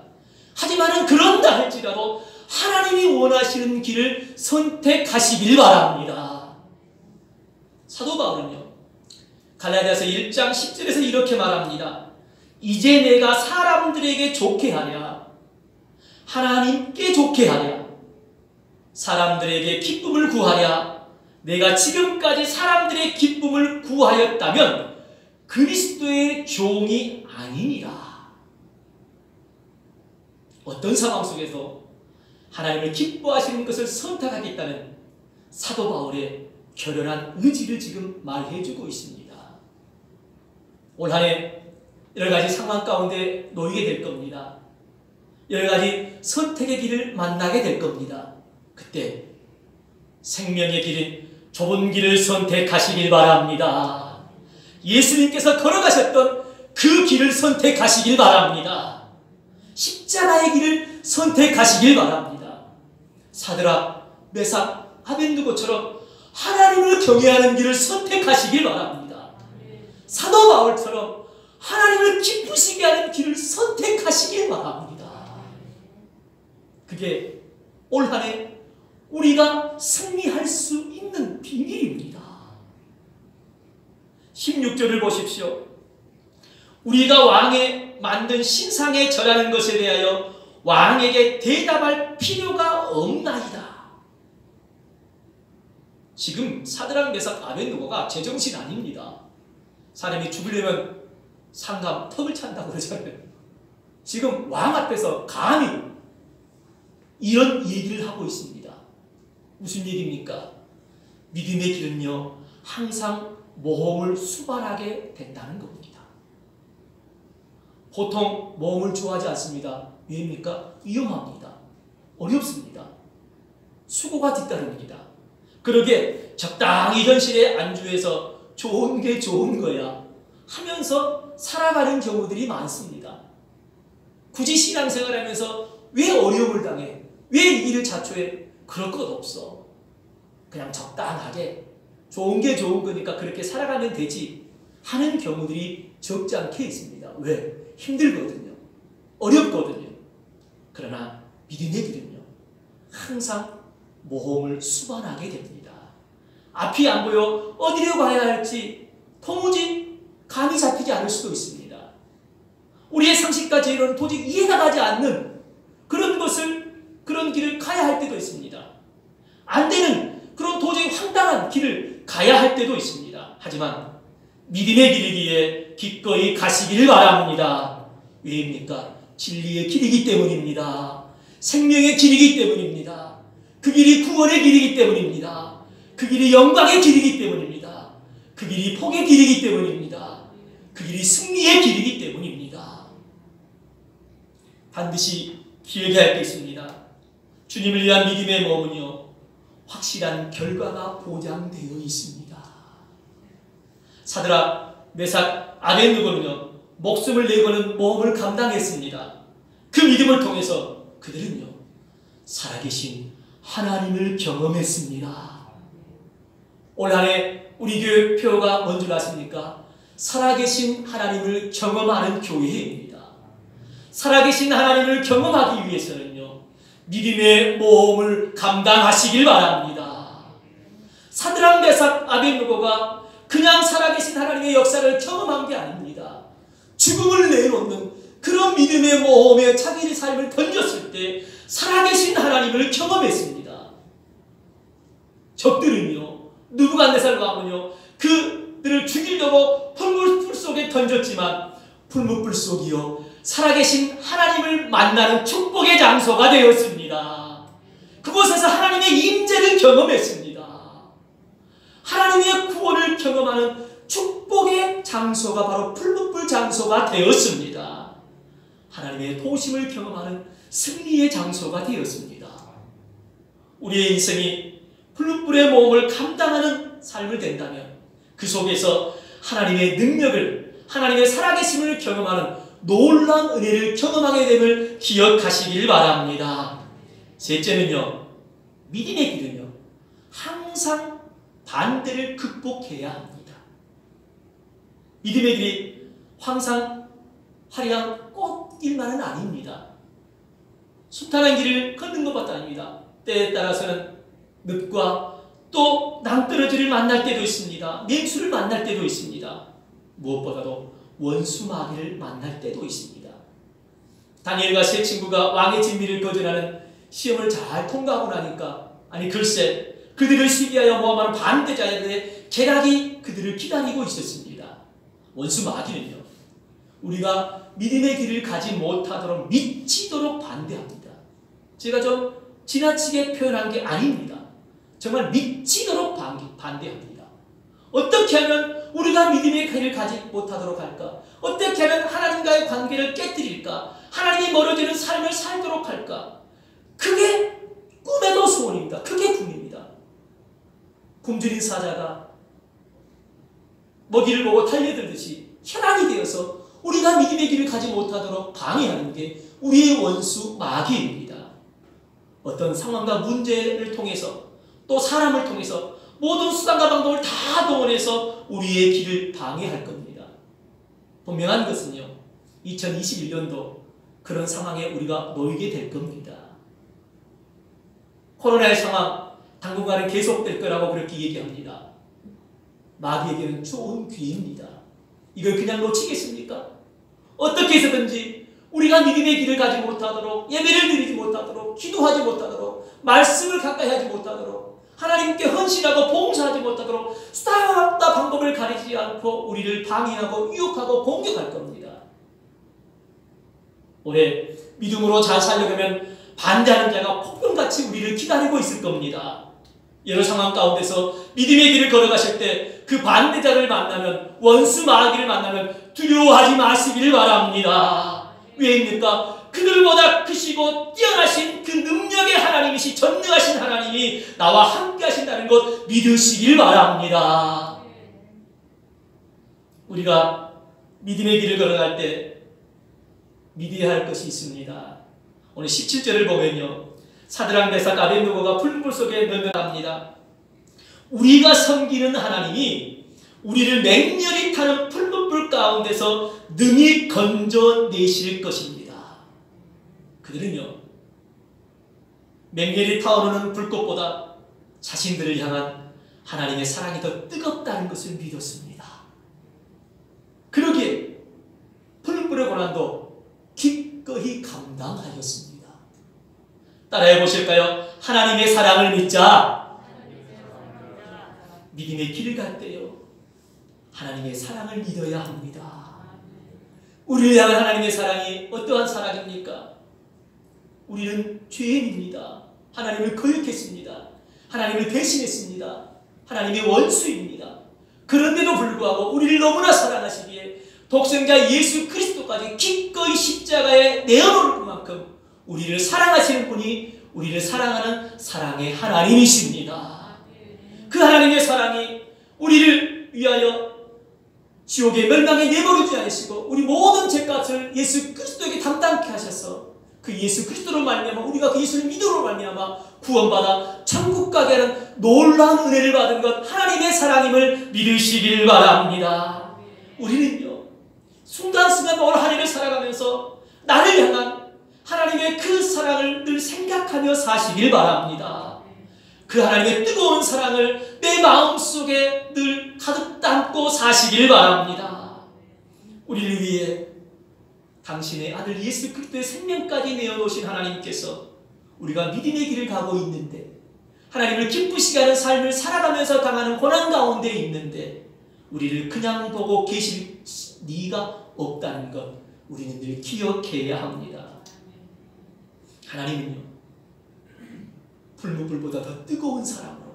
Speaker 1: 하지만은 그런다 할지라도 하나님이 원하시는 길을 선택하시길 바랍니다. 사도 바울은요, 갈라디아서 1장 10절에서 이렇게 말합니다. 이제 내가 사람들에게 좋게 하랴, 하나님께 좋게 하랴, 사람들에게 기쁨을 구하랴, 내가 지금까지 사람들의 기쁨을 구하였다면 그리스도의 종이 아니니라. 어떤 상황 속에서 하나님을 기뻐하시는 것을 선택하겠다는 사도 바울의 결연한 의지를 지금 말해주고 있습니다. 올 한 해 여러 가지 상황 가운데 놓이게 될 겁니다. 여러 가지 선택의 길을 만나게 될 겁니다. 그때 생명의 길인 좁은 길을 선택하시길 바랍니다. 예수님께서 걸어가셨던 그 길을 선택하시길 바랍니다. 십자가의 길을 선택하시길 바랍니다. 사드락, 메삭, 아벤느고처럼 하나님을 경외하는 길을 선택하시길 바랍니다. 사도 바울처럼 하나님을 기쁘시게 하는 길을 선택하시길 바랍니다. 그게 올 한 해 우리가 승리할 수 있는 비밀입니다. 16절을 보십시오. 우리가 왕에 만든 신상에 절하는 것에 대하여 왕에게 대답할 필요가 없나이다. 지금 사드락, 메삭, 아벤느고가 제정신 아닙니다. 사람이 죽으려면 상감 턱을 찬다고 그러잖아요. 지금 왕 앞에서 감히 이런 얘기를 하고 있습니다. 무슨 얘기입니까? 믿음의 길은요, 항상 모험을 수반하게 된다는 겁니다. 보통 모험을 좋아하지 않습니다. 왜입니까? 위험합니다. 어렵습니다. 수고가 뒤따릅니다. 그러게 적당히 현실에 안주해서 좋은 게 좋은 거야 하면서 살아가는 경우들이 많습니다. 굳이 신앙생활하면서 왜 어려움을 당해? 왜 이 길을 자초해? 그럴 것 없어. 그냥 적당하게 좋은 게 좋은 거니까 그렇게 살아가면 되지 하는 경우들이 적지 않게 있습니다. 왜? 힘들거든요. 어렵거든요. 그러나 믿음의 길은요, 항상 모험을 수반하게 됩니다. 앞이 안 보여 어디로 가야 할지 도무지 감이 잡히지 않을 수도 있습니다. 우리의 상식과 지혜로는 도저히 이해가 가지 않는 그런 길을 가야 할 때도 있습니다. 안 되는 그런 도저히 황당한 길을 가야 할 때도 있습니다. 하지만 믿음의 길이기에 기꺼이 가시길 바랍니다. 왜입니까? 진리의 길이기 때문입니다. 생명의 길이기 때문입니다. 그 길이 구원의 길이기 때문입니다. 그 길이 영광의 길이기 때문입니다. 그 길이 복의 길이기 때문입니다. 그 길이 승리의 길이기 때문입니다. 반드시 기억해야 할 게 있습니다. 주님을 위한 믿음의 모험은요, 확실한 결과가 보장되어 있습니다. 사드락, 메삭, 아벤느고는요, 목숨을 내거는 모험을 감당했습니다. 그 믿음을 통해서 그들은요, 살아계신 하나님을 경험했습니다. 올 한 해 우리 교회 표가 뭔 줄 아십니까? 살아계신 하나님을 경험하는 교회입니다. 살아계신 하나님을 경험하기 위해서는요, 믿음의 모험을 감당하시길 바랍니다. 사드락, 메삭, 아벤느고가 그냥 살아계신 하나님의 역사를 경험한 게 아닙니다. 죽음을 내놓는 그런 믿음의 모험에 자기의 삶을 던졌을 때 살아계신 하나님을 경험했습니다. 적들은요, 느부갓네살 왕은요, 그들을 죽이려고 풀무불 속에 던졌지만 풀무불 속이요, 살아계신 하나님을 만나는 축복의 장소가 되었습니다. 그곳에서 하나님의 임재를 경험했습니다. 하나님의 구원을 경험하는 축복의 장소가 바로 풀무불 장소가 되었습니다. 하나님의 도우심을 경험하는 승리의 장소가 되었습니다. 우리의 인생이 풀무불의 모험을 감당하는 삶을 된다면 그 속에서 하나님의 능력을, 하나님의 살아계심을 경험하는 놀라운 은혜를 경험하게 됨을 기억하시길 바랍니다. 셋째는요, 믿음의 길은요, 항상 반대를 극복해야 합니다. 믿음의 길이 항상 화려한 꽃길만은 아닙니다. 순탄한 길을 걷는 것밖에 아닙니다. 때에 따라서는 늪과 또 낭떠러지를 만날 때도 있습니다. 맹수를 만날 때도 있습니다. 무엇보다도 원수 마귀를 만날 때도 있습니다. 다니엘과 세 친구가 왕의 진미를 거절하는 시험을 잘 통과하고 나니까, 아니 글쎄 그들을 시기하여 모함하는 반대자들의 계략이 그들을 기다리고 있었습니다. 원수 마귀는요, 우리가 믿음의 길을 가지 못하도록 미치도록 반대합니다. 제가 좀 지나치게 표현한 게 아닙니다. 정말 미치도록 반대합니다. 어떻게 하면 우리가 믿음의 길을 가지 못하도록 할까? 어떻게 하면 하나님과의 관계를 깨뜨릴까? 하나님이 멀어지는 삶을 살도록 할까? 그게 꿈에도 소원입니다. 그게 꿈입니다. 굶주린 사자가 먹이를 보고 달려들듯이 혈안이 되어서 우리가 믿음의 길을 가지 못하도록 방해하는 게 우리의 원수 마귀입니다. 어떤 상황과 문제를 통해서 또 사람을 통해서 모든 수단과 방법을 다 동원해서 우리의 길을 방해할 겁니다. 분명한 것은요, 2021년도 그런 상황에 우리가 놓이게 될 겁니다. 코로나의 상황 당분간은 계속될 거라고 그렇게 얘기합니다. 마귀에게는 좋은 기회입니다. 이걸 그냥 놓치겠습니까? 어떻게 해서든지 우리가 믿음의 길을 가지 못하도록, 예배를 드리지 못하도록, 기도하지 못하도록, 말씀을 가까이 하지 못하도록, 하나님께 헌신하고 봉사하지 못하도록 수단과 방법을 가리지 않고 우리를 방해하고 유혹하고 공격할 겁니다. 올해 믿음으로 잘 살려면 반대하는 자가 폭풍같이 우리를 기다리고 있을 겁니다. 여러 상황 가운데서 믿음의 길을 걸어가실 때 그 반대자를 만나면, 원수 마귀를 만나면 두려워하지 마시길 바랍니다. 왜입니까? 그들보다 크시고 뛰어나신 그 능력의 하나님이시, 전능하신 하나님이 나와 함께 하신다는 것 믿으시길 바랍니다. 우리가 믿음의 길을 걸어갈 때 믿어야 할 것이 있습니다. 오늘 17절을 보면요, 사드락 메삭 아벳느고가 풀불 속에 넣어갑니다. 우리가 섬기는 하나님이 우리를 맹렬히 타는 풀무불 가운데서 능히 건져내실 것입니다. 그들은요, 맹렬히 타오르는 불꽃보다 자신들을 향한 하나님의 사랑이 더 뜨겁다는 것을 믿었습니다. 그러기에 풀무불의 고난도 기꺼이 감당하였습니다. 따라해 보실까요? 하나님의 사랑을 믿자. 믿음의 길을 갈 때요, 하나님의 사랑을 믿어야 합니다. 우리를 향한 하나님의 사랑이 어떠한 사랑입니까? 우리는 죄인입니다. 하나님을 거역했습니다. 하나님을 배신했습니다. 하나님의 원수입니다. 그런데도 불구하고 우리를 너무나 사랑하시기에 독생자 예수 그리스도까지 기꺼이 십자가에 내어놓을 만큼 우리를 사랑하시는 분이 우리를 사랑하는 사랑의 하나님이십니다. 그 하나님의 사랑이 우리를 위하여 지옥의 멸망에 내버리지 않으시고 우리 모든 죄값을 예수 그리스도에게 담당케 하셔서 그 예수 그리스도로 말미암아 우리가 그 예수를 믿음으로 말미암아 구원받아 천국 가게 하는 놀라운 은혜를 받은 것 하나님의 사랑임을 믿으시길 바랍니다. 우리는요, 순간순간 오늘 한 해를 살아가면서 나를 향한 하나님의 그 사랑을 늘 생각하며 사시길 바랍니다. 그 하나님의 뜨거운 사랑을 내 마음속에 늘 가득 담고 사시길 바랍니다. 우리를 위해 당신의 아들 예수 그리스도의 생명까지 내어놓으신 하나님께서 우리가 믿음의 길을 가고 있는데, 하나님을 기쁘시게 하는 삶을 살아가면서 당하는 고난 가운데 있는데 우리를 그냥 보고 계실 리가 없다는 것 우리는 늘 기억해야 합니다. 하나님은요, 풀무불보다 더 뜨거운 사랑으로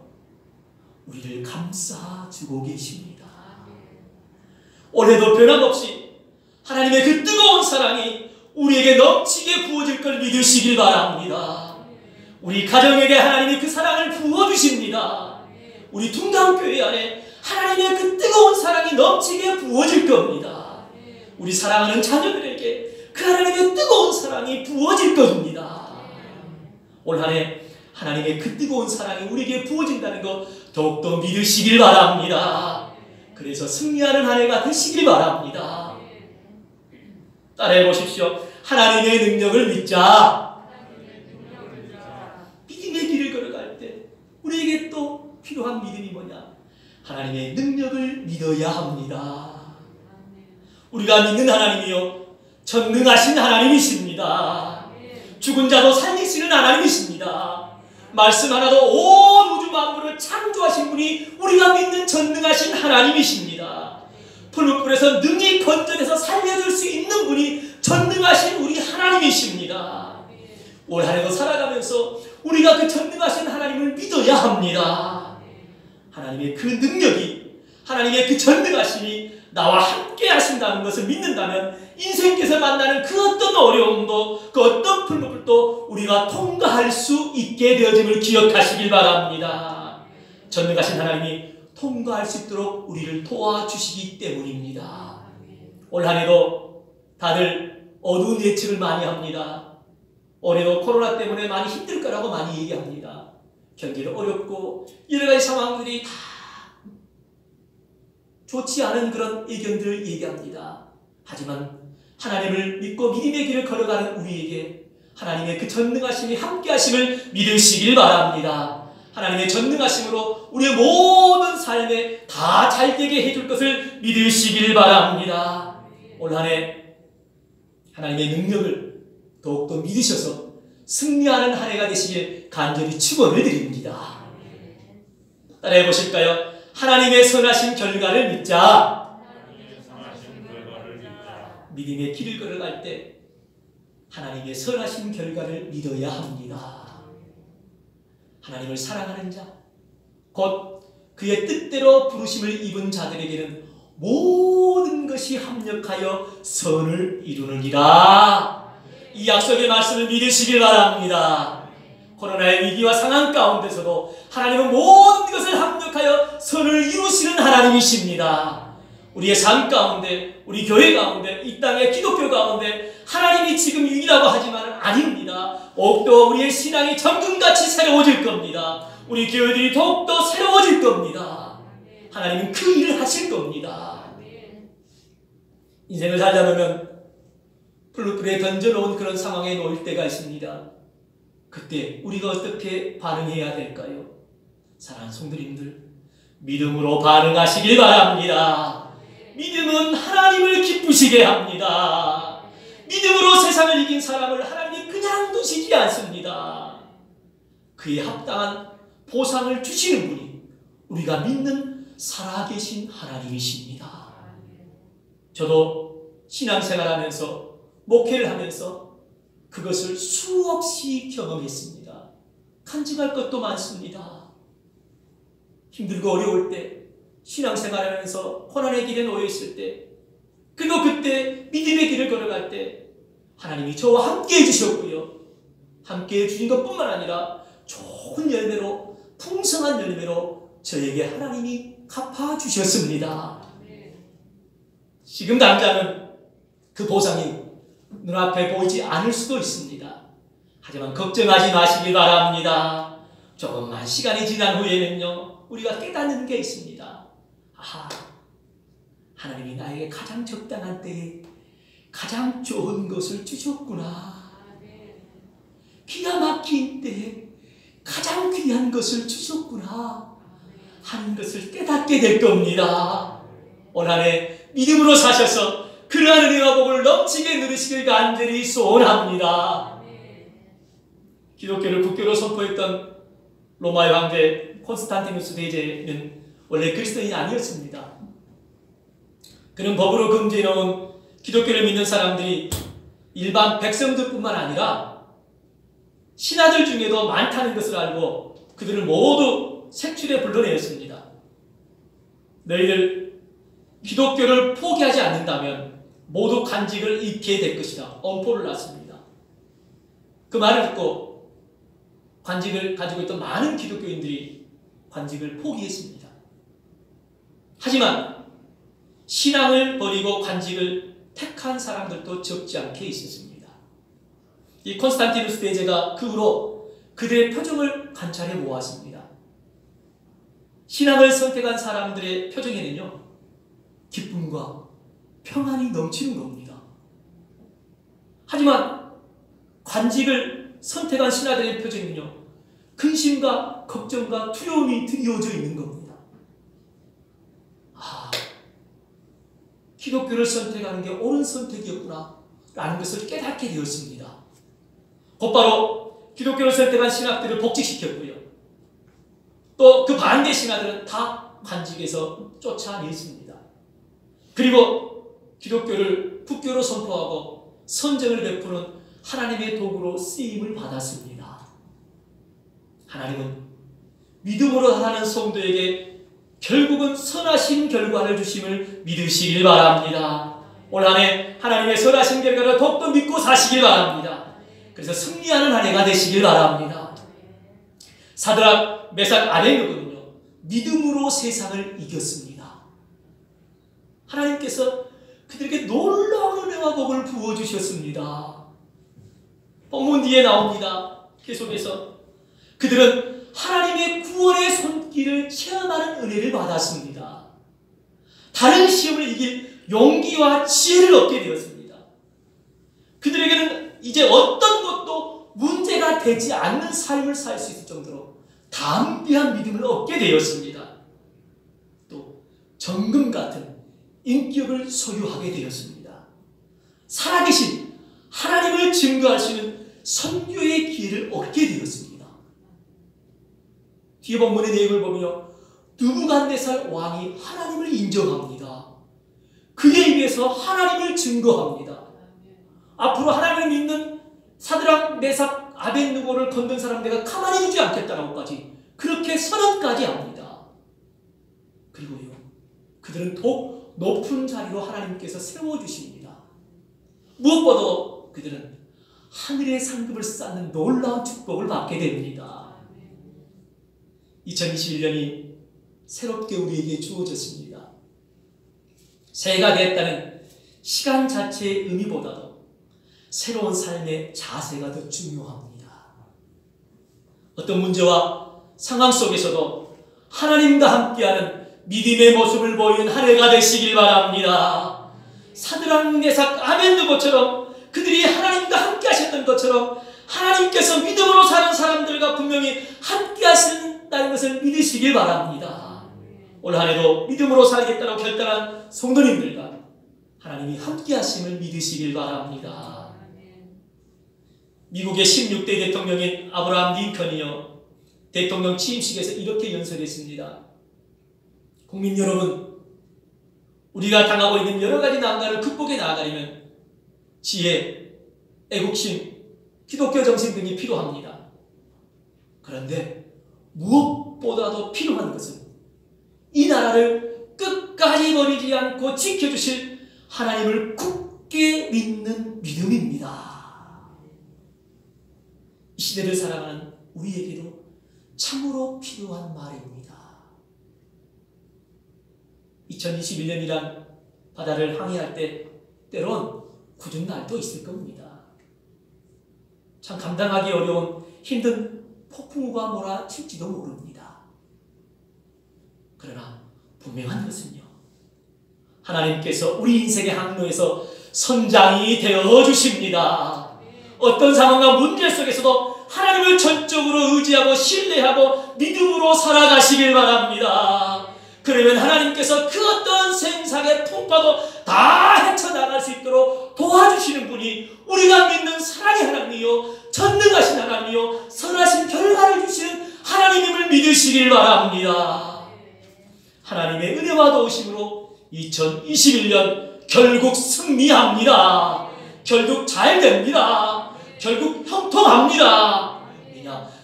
Speaker 1: 우리를 감싸주고 계십니다. 올해도 변함없이 하나님의 그 뜨거운 사랑이 우리에게 넘치게 부어질 걸 믿으시길 바랍니다. 우리 가정에게 하나님이 그 사랑을 부어주십니다. 우리 둥강교회 안에 하나님의 그 뜨거운 사랑이 넘치게 부어질 겁니다. 우리 사랑하는 자녀들에게 그 하나님의 뜨거운 사랑이 부어질 겁니다. 올 한 해 하나님의 그 뜨거운 사랑이 우리에게 부어진다는 거 더욱더 믿으시길 바랍니다. 그래서 승리하는 한 해가 되시길 바랍니다. 따라해 보십시오. 하나님의 능력을 믿자. 믿음의 길을 걸어갈 때 우리에게 또 필요한 믿음이 뭐냐? 하나님의 능력을 믿어야 합니다. 우리가 믿는 하나님이요 전능하신 하나님이십니다. 죽은 자도 살리시는 하나님이십니다. 말씀 하나도 온 우주 만물을 창조하신 분이 우리가 믿는 전능하신 하나님이십니다. 풀무불에서 능히 건져내서 살려줄 수 있는 분이 전능하신 우리 하나님이십니다. 올 한 해도 살아가면서 우리가 그 전능하신 하나님을 믿어야 합니다. 하나님의 그 능력이, 하나님의 그 전능하심이 나와 함께 하신다는 것을 믿는다면 인생께서 만나는 그 어떤 어려움도 그 어떤 풀무불도 우리가 통과할 수 있게 되어짐을 기억하시길 바랍니다. 전능하신 하나님이 통과할 수 있도록 우리를 도와주시기 때문입니다. 올 한 해도 다들 어두운 예측을 많이 합니다. 올해도 코로나 때문에 많이 힘들 거라고 많이 얘기합니다. 경기도 어렵고 여러 가지 상황들이 다 좋지 않은 그런 의견들을 얘기합니다. 하지만 하나님을 믿고 믿음의 길을 걸어가는 우리에게 하나님의 그 전능하심이 함께하심을 믿으시길 바랍니다. 하나님의 전능하심으로 우리의 모든 삶에 다 잘되게 해줄 것을 믿으시길 바랍니다. 올 한 해 하나님의 능력을 더욱더 믿으셔서 승리하는 한 해가 되시길 간절히 축원을 드립니다. 따라해 보실까요? 하나님의 선하신 결과를 믿자. 믿음의 길을 걸어갈 때 하나님의 선하신 결과를 믿어야 합니다. 하나님을 사랑하는 자, 곧 그의 뜻대로 부르심을 입은 자들에게는 모든 것이 합력하여 선을 이루느니라. 이 약속의 말씀을 믿으시길 바랍니다. 코로나의 위기와 상황 가운데서도 하나님은 모든 것을 합력하여 선을 이루시는 하나님이십니다. 우리의 삶 가운데, 우리 교회 가운데, 이 땅의 기독교 가운데 하나님이 지금 위기라고 하지만 아닙니다. 더욱더 우리의 신앙이 정금같이 새로워질 겁니다. 우리 교회들이 더욱더 새로워질 겁니다. 하나님은 그 일을 하실 겁니다. 인생을 살려면 풀무불에 던져놓은 그런 상황에 놓일 때가 있습니다. 그때 우리가 어떻게 반응해야 될까요? 사랑하는 성도님들, 믿음으로 반응하시길 바랍니다. 믿음은 하나님을 기쁘시게 합니다. 믿음으로 세상을 이긴 사람을 하나님이 그냥 두시지 않습니다. 그에 합당한 보상을 주시는 분이 우리가 믿는 살아계신 하나님이십니다. 저도 신앙생활하면서 목회를 하면서 그것을 수없이 경험했습니다. 간증할 것도 많습니다. 힘들고 어려울 때, 신앙생활하면서 고난의 길에 놓여 있을 때, 그리고 그때 믿음의 길을 걸어갈 때 하나님이 저와 함께 해주셨고요. 함께 해주신 것뿐만 아니라 좋은 열매로, 풍성한 열매로 저에게 하나님이 갚아주셨습니다. 지금 당장은 그 보상이 눈앞에 보이지 않을 수도 있습니다. 하지만 걱정하지 마시기 바랍니다. 조금만 시간이 지난 후에는요, 우리가 깨닫는 게 있습니다. 아하, 하나님이 나에게 가장 적당한 때에 가장 좋은 것을 주셨구나. 기가 막힌 때에 가장 귀한 것을 주셨구나 하는 것을 깨닫게 될 겁니다. 올 한 해 믿음으로 사셔서 그러한 은혜와 복을 넘치게 누리시길 간절히 소원합니다. 기독교를 국교로 선포했던 로마의 황제 콘스탄티누스 대제는 원래 그리스도인이 아니었습니다. 그는 법으로 금지해놓은 기독교를 믿는 사람들이 일반 백성들뿐만 아니라 신하들 중에도 많다는 것을 알고 그들을 모두 색출에 불러내었습니다. 너희들 기독교를 포기하지 않는다면 모두 간직을 잃게 될 것이다. 엄포를 놨습니다. 그 말을 듣고 관직을 가지고 있던 많은 기독교인들이 관직을 포기했습니다. 하지만 신앙을 버리고 관직을 택한 사람들도 적지 않게 있었습니다. 이 콘스탄티누스 대제가 그 후로 그들의 표정을 관찰해 보았습니다. 신앙을 선택한 사람들의 표정에는요, 기쁨과 평안이 넘치는 겁니다. 하지만 관직을 선택한 신하들의 표정은요, 근심과 걱정과 두려움이 드리워져 있는 겁니다. 기독교를 선택하는 게 옳은 선택이었구나 라는 것을 깨닫게 되었습니다. 곧바로 기독교를 선택한 신학들을 복직시켰고요. 또 그 반대 신하들은 다 관직에서 쫓아냈습니다. 그리고 기독교를 국교로 선포하고 선정을 베푸는 하나님의 도구로 쓰임을 받았습니다. 하나님은 믿음으로 사는 성도에게 결국은 선하신 결과를 주심을 믿으시길 바랍니다. 올 한 해 하나님의 선하신 결과를 더욱더 믿고 사시길 바랍니다. 그래서 승리하는 한 해가 되시길 바랍니다. 사드락, 메삭, 아벤느고는요, 믿음으로 세상을 이겼습니다. 하나님께서 그들에게 놀라운 은혜와 복을 부어주셨습니다. 본문 뒤에 나옵니다. 계속해서 그들은 하나님의 구원의 손길을 체험하는 은혜를 받았습니다. 다른 시험을 이길 용기와 지혜를 얻게 되었습니다. 그들에게는 이제 어떤 것도 문제가 되지 않는 삶을 살 수 있을 정도로 담대한 믿음을 얻게 되었습니다. 또 정금 같은 인격을 소유하게 되었습니다. 살아계신 하나님을 증거할 수 있는 선교의 기회를 얻게 되었습니다. 뒤에 본문의 내용을 보며 느부갓네살 왕이 하나님을 인정합니다. 그에 의해서 하나님을 증거합니다. 앞으로 하나님을 믿는 사드락, 메삭, 아벤느고를 건든 사람 내가 가만히 두지 않겠다라고까지 그렇게 선언까지 합니다. 그리고요, 그들은 더욱 높은 자리로 하나님께서 세워주십니다. 무엇보다 그들은 하늘의 상급을 쌓는 놀라운 축복을 받게 됩니다. 2021년이 새롭게 우리에게 주어졌습니다. 새해가 됐다는 시간 자체의 의미보다도 새로운 삶의 자세가 더 중요합니다. 어떤 문제와 상황 속에서도 하나님과 함께하는 믿음의 모습을 보이는 한 해가 되시길 바랍니다. 사드락, 메삭, 아벤느고처럼 그들이 하나님과 함께 하셨던 것처럼 하나님께서 믿음으로 사는 사람들과 분명히 함께 하신다는 것을 믿으시길 바랍니다. 올 한 해도 믿음으로 살겠다고 결단한 성도님들과 하나님이 함께 하심을 믿으시길 바랍니다. 미국의 16대 대통령인 아브라함 링컨이요, 대통령 취임식에서 이렇게 연설했습니다. 국민 여러분, 우리가 당하고 있는 여러 가지 난관을 극복해 나아가려면 지혜, 애국심, 기독교 정신 등이 필요합니다. 그런데 무엇보다도 필요한 것은 이 나라를 끝까지 버리지 않고 지켜주실 하나님을 굳게 믿는 믿음입니다. 이 시대를 살아가는 우리에게도 참으로 필요한 말입니다. 2021년이란 바다를 항해할 때 때론 굳은 날도 있을 겁니다. 참 감당하기 어려운 힘든 폭풍우가 몰아칠지도 모릅니다. 그러나 분명한 것은요, 하나님께서 우리 인생의 항로에서 선장이 되어주십니다. 어떤 상황과 문제 속에서도 하나님을 전적으로 의지하고 신뢰하고 믿음으로 살아가시길 바랍니다. 그러면 하나님께서 그 어떤 생사의 풍파도 다 헤쳐나갈 수 있도록 도와주시는 분이 우리가 믿는 사랑의 하나님이요, 전능하신 하나님이요, 선하신 결과를 주시는 하나님임을 믿으시길 바랍니다. 하나님의 은혜와 도우심으로 2021년 결국 승리합니다. 결국 잘 됩니다. 결국 형통합니다.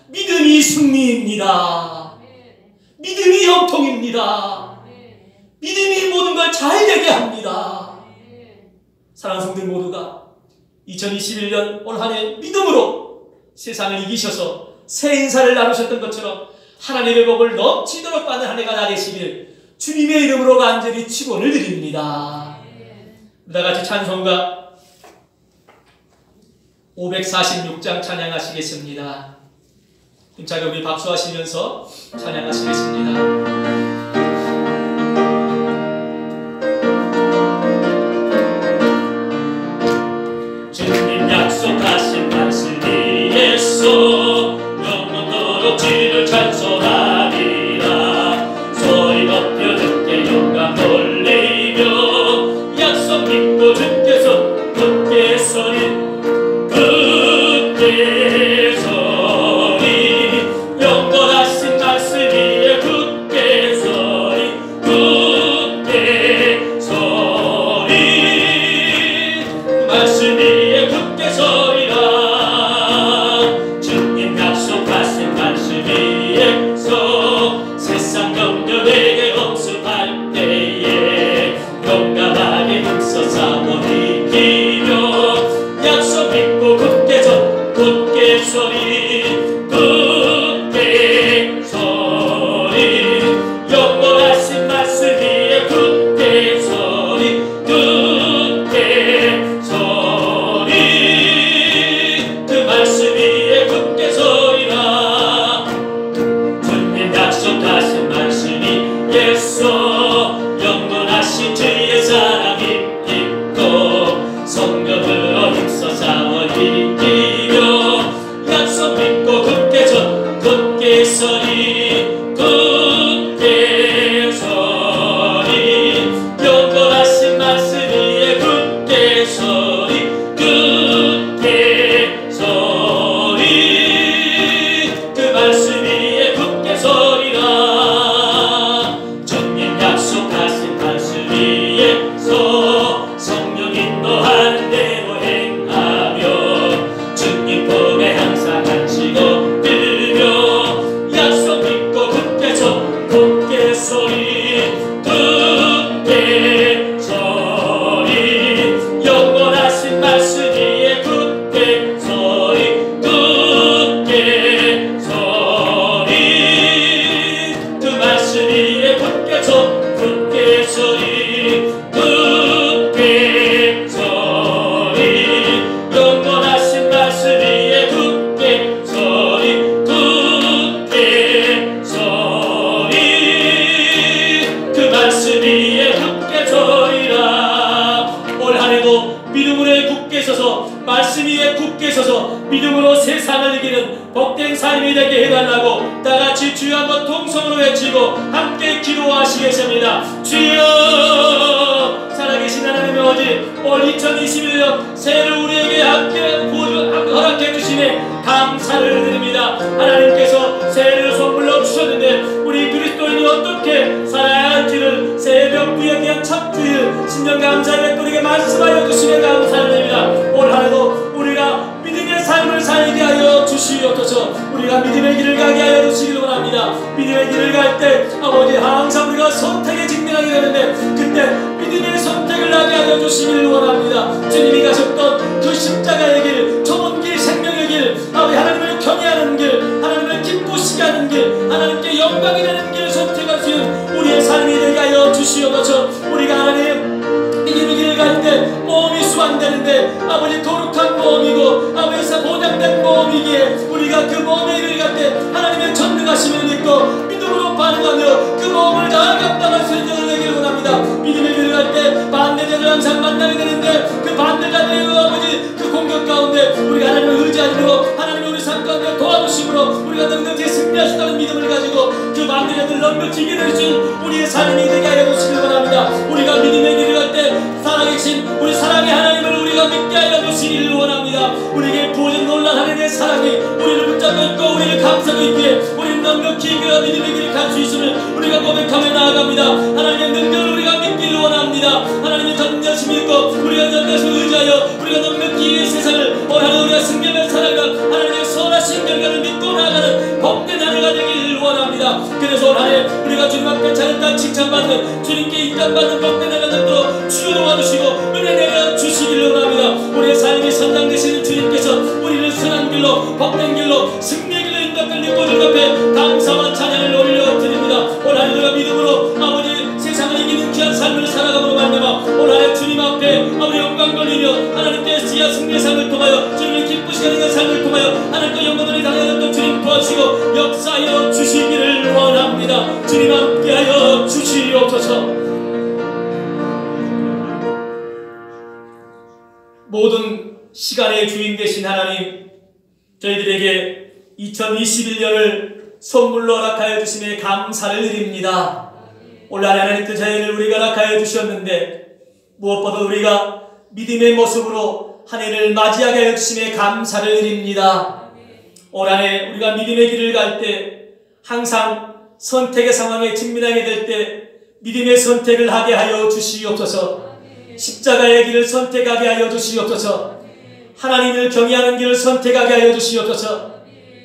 Speaker 1: 믿음이 승리입니다. 믿음이 형통입니다. 믿음이 모든 걸 잘 되게 합니다. 사랑하는 성들 모두가 2021년 올 한 해 믿음으로 세상을 이기셔서 새 인사를 나누셨던 것처럼 하나님의 복을 넘치도록 받는 한 해가 다 되시길 주님의 이름으로 간절히 축원을 드립니다. 다 같이 찬송가 546장 찬양하시겠습니다. 힘차게 우리 박수하시면서 찬양하시겠습니다. 주님 약속하신 말씀 위에서 영원토록 주를 찬송하리라. 소리 높여 주께 영광 돌리며 약속 믿고 주께서 굳게 서리 굳게 서리 영원하신 말씀 위에 굳게 서리 굳게 서리 말씀 위에 굳게 서리라. 주님 약속하신 말씀 위에서 세상 염려 내게 엄습할 때에 용감하게 힘써 싸워 이기며 약속 믿고 굳게 서리 굳게 서리 영원하신 말씀 위에 굳게 서리 굳게 서리 그 말씀 위에 굳게 서리라. 주님 약속하신 말씀 위에서 영원하신 주의 사랑이 있고 성령으로 힘써 싸워 이기며 약속 믿고 굳게 서리 굳게 서리 영원하신 말씀 위에 굳게 서리 굳게 서리 그 말씀 위에 굳게 서리라. 주님 약속하신 말씀 위에서 성령 인도하는 대로 행하며 주님 품에 항상 안식 얻으며 약속 믿고 굳게 서리 굳게 서리 영원하신 말씀 위에 굳게 서리 굳게 서리 그 말씀 위에 굳게 서리 굳게 서리 영원하신 말씀 위에 굳게 서리 굳게 서리 그 말씀 위에 굳게 서리라. 올 한해도 믿음으로 굳게 서서 말씀 위에 굳게 서서 믿음으로 세상을 이기는 복된 삶이 되게 해달라고 다같이 주여 한번 통성으로 외치고 함께 기도하시겠습니다. 주여 살아계신 하나님의 아버지, 올 2021년 새해를 우리에게 함께 허락해 주시네 감사를 드립니다. 하나님께서 새해를 선물로 주셨는데 우리 그리스도인이 어떻게 살아야 할지를 새벽 부여기한 첫 주일 신년 감사의 우리에게 말씀하여 주시네 감사를 드립니다. 올 한해도 우리가 믿음의 삶을 살게 하여 주시옵소서. 우리가 믿음의 길을 가게 하여 주시기를 원합니다. 믿음의 길을 갈 때 아버지 항상 우리가 선택에 직면하게 되는데 그때 믿음의 선택을 하게 하여 주시기를 원합니다. 주님이 가셨던 그 십자가의 길, 좁은 길, 생명의 길, 아버지 하나님을 경외하는 길, 하나님을 기쁘시게 하는 길, 하나님께 영광이 되는 길을 선택할 수 있는 우리의 삶이 되게 하여 주시옵소서. 우리가 하나님 믿음의 길을 갈 때 모험이 수반되는데 아버지 거룩한 모험이고 아버지에서 보장된 모험이기에 우리가 그 모험의 길을 갈 때 하나님의 전능하심을 믿고 믿음으로 반응하며 그 모험을 다 감당할 수 있는 자들 되기를 원합니다. 믿음의 길을 갈 때 반대자를 항상 만나게 되는데 그 반대자들의 아버지 그 공격 가운데 우리가 하나님을 의지하므로 하나님이 우리 삶 가운데 도와주심으로 우리가 능력에 승리할 수 있다는 믿음을 가지고 그 반대자들을 넘겨지게 될 수 있는 우리의 삶이 되게 하여 주시길 원합니다. 우리가 믿음의 길을 갈 때 살아계신 우리 사랑의 하나님을 우리가 믿게 하여 주시기를 원합니다. 우리에게 부어진 놀란 하나님의 사랑이 우리를 붙잡고 있고 우리를 감싸고 있기에 우리는 넉넉히 그 믿음의 길을 갈 수 있음을 우리가 고백하며 나아갑니다. 하나님의 능력을 우리가 믿기를 원합니다. 하나님의 전능하심이 있고 우리가 전능하심을 의지하여 우리가 넉넉히 이 세상을 오늘 우리가 승리하며 살아가 하나님의 선하신 결과를 믿고 나아가는 복된 한 해가 되기를 원합니다. 그래서 오늘 한해 우리가 주님 앞에 찬양과 칭찬받는 주님께 인정받는 복된 한 해가 되도록 주여 도와주시고 은혜 내려 주시기를 원합니다. 우리의 삶이 선장 되시는 주님께서 우리를 선한 길로 복된 길로 승리의 길로 인도할 믿고 주님 앞에 감사와 찬양을 올려드립니다. 오늘 하루 우리가 믿음으로 아버지 메시아 승리의 삶을 통하여 주님을 기쁘시게 하는 삶을 통하여 하나님과 영광을 당하는 또 주님 도와주시고 역사하여 주시기를 원합니다. 주님 함께하여 주시옵소서. 모든 시간의 주인 되신 하나님, 저희들에게 2021년을 선물로 허락하여 주심에 감사를 드립니다. 올 한해 하나님 그 자연을 우리가 허락하여 주셨는데 무엇보다 우리가 믿음의 모습으로 한 해를 맞이하게 하여 주심에 감사를 드립니다. 올 한해 우리가 믿음의 길을 갈 때 항상 선택의 상황에 직면하게 될 때 믿음의 선택을 하게 하여 주시옵소서. 십자가의 길을 선택하게 하여 주시옵소서. 하나님을 경외하는 길을 선택하게 하여 주시옵소서.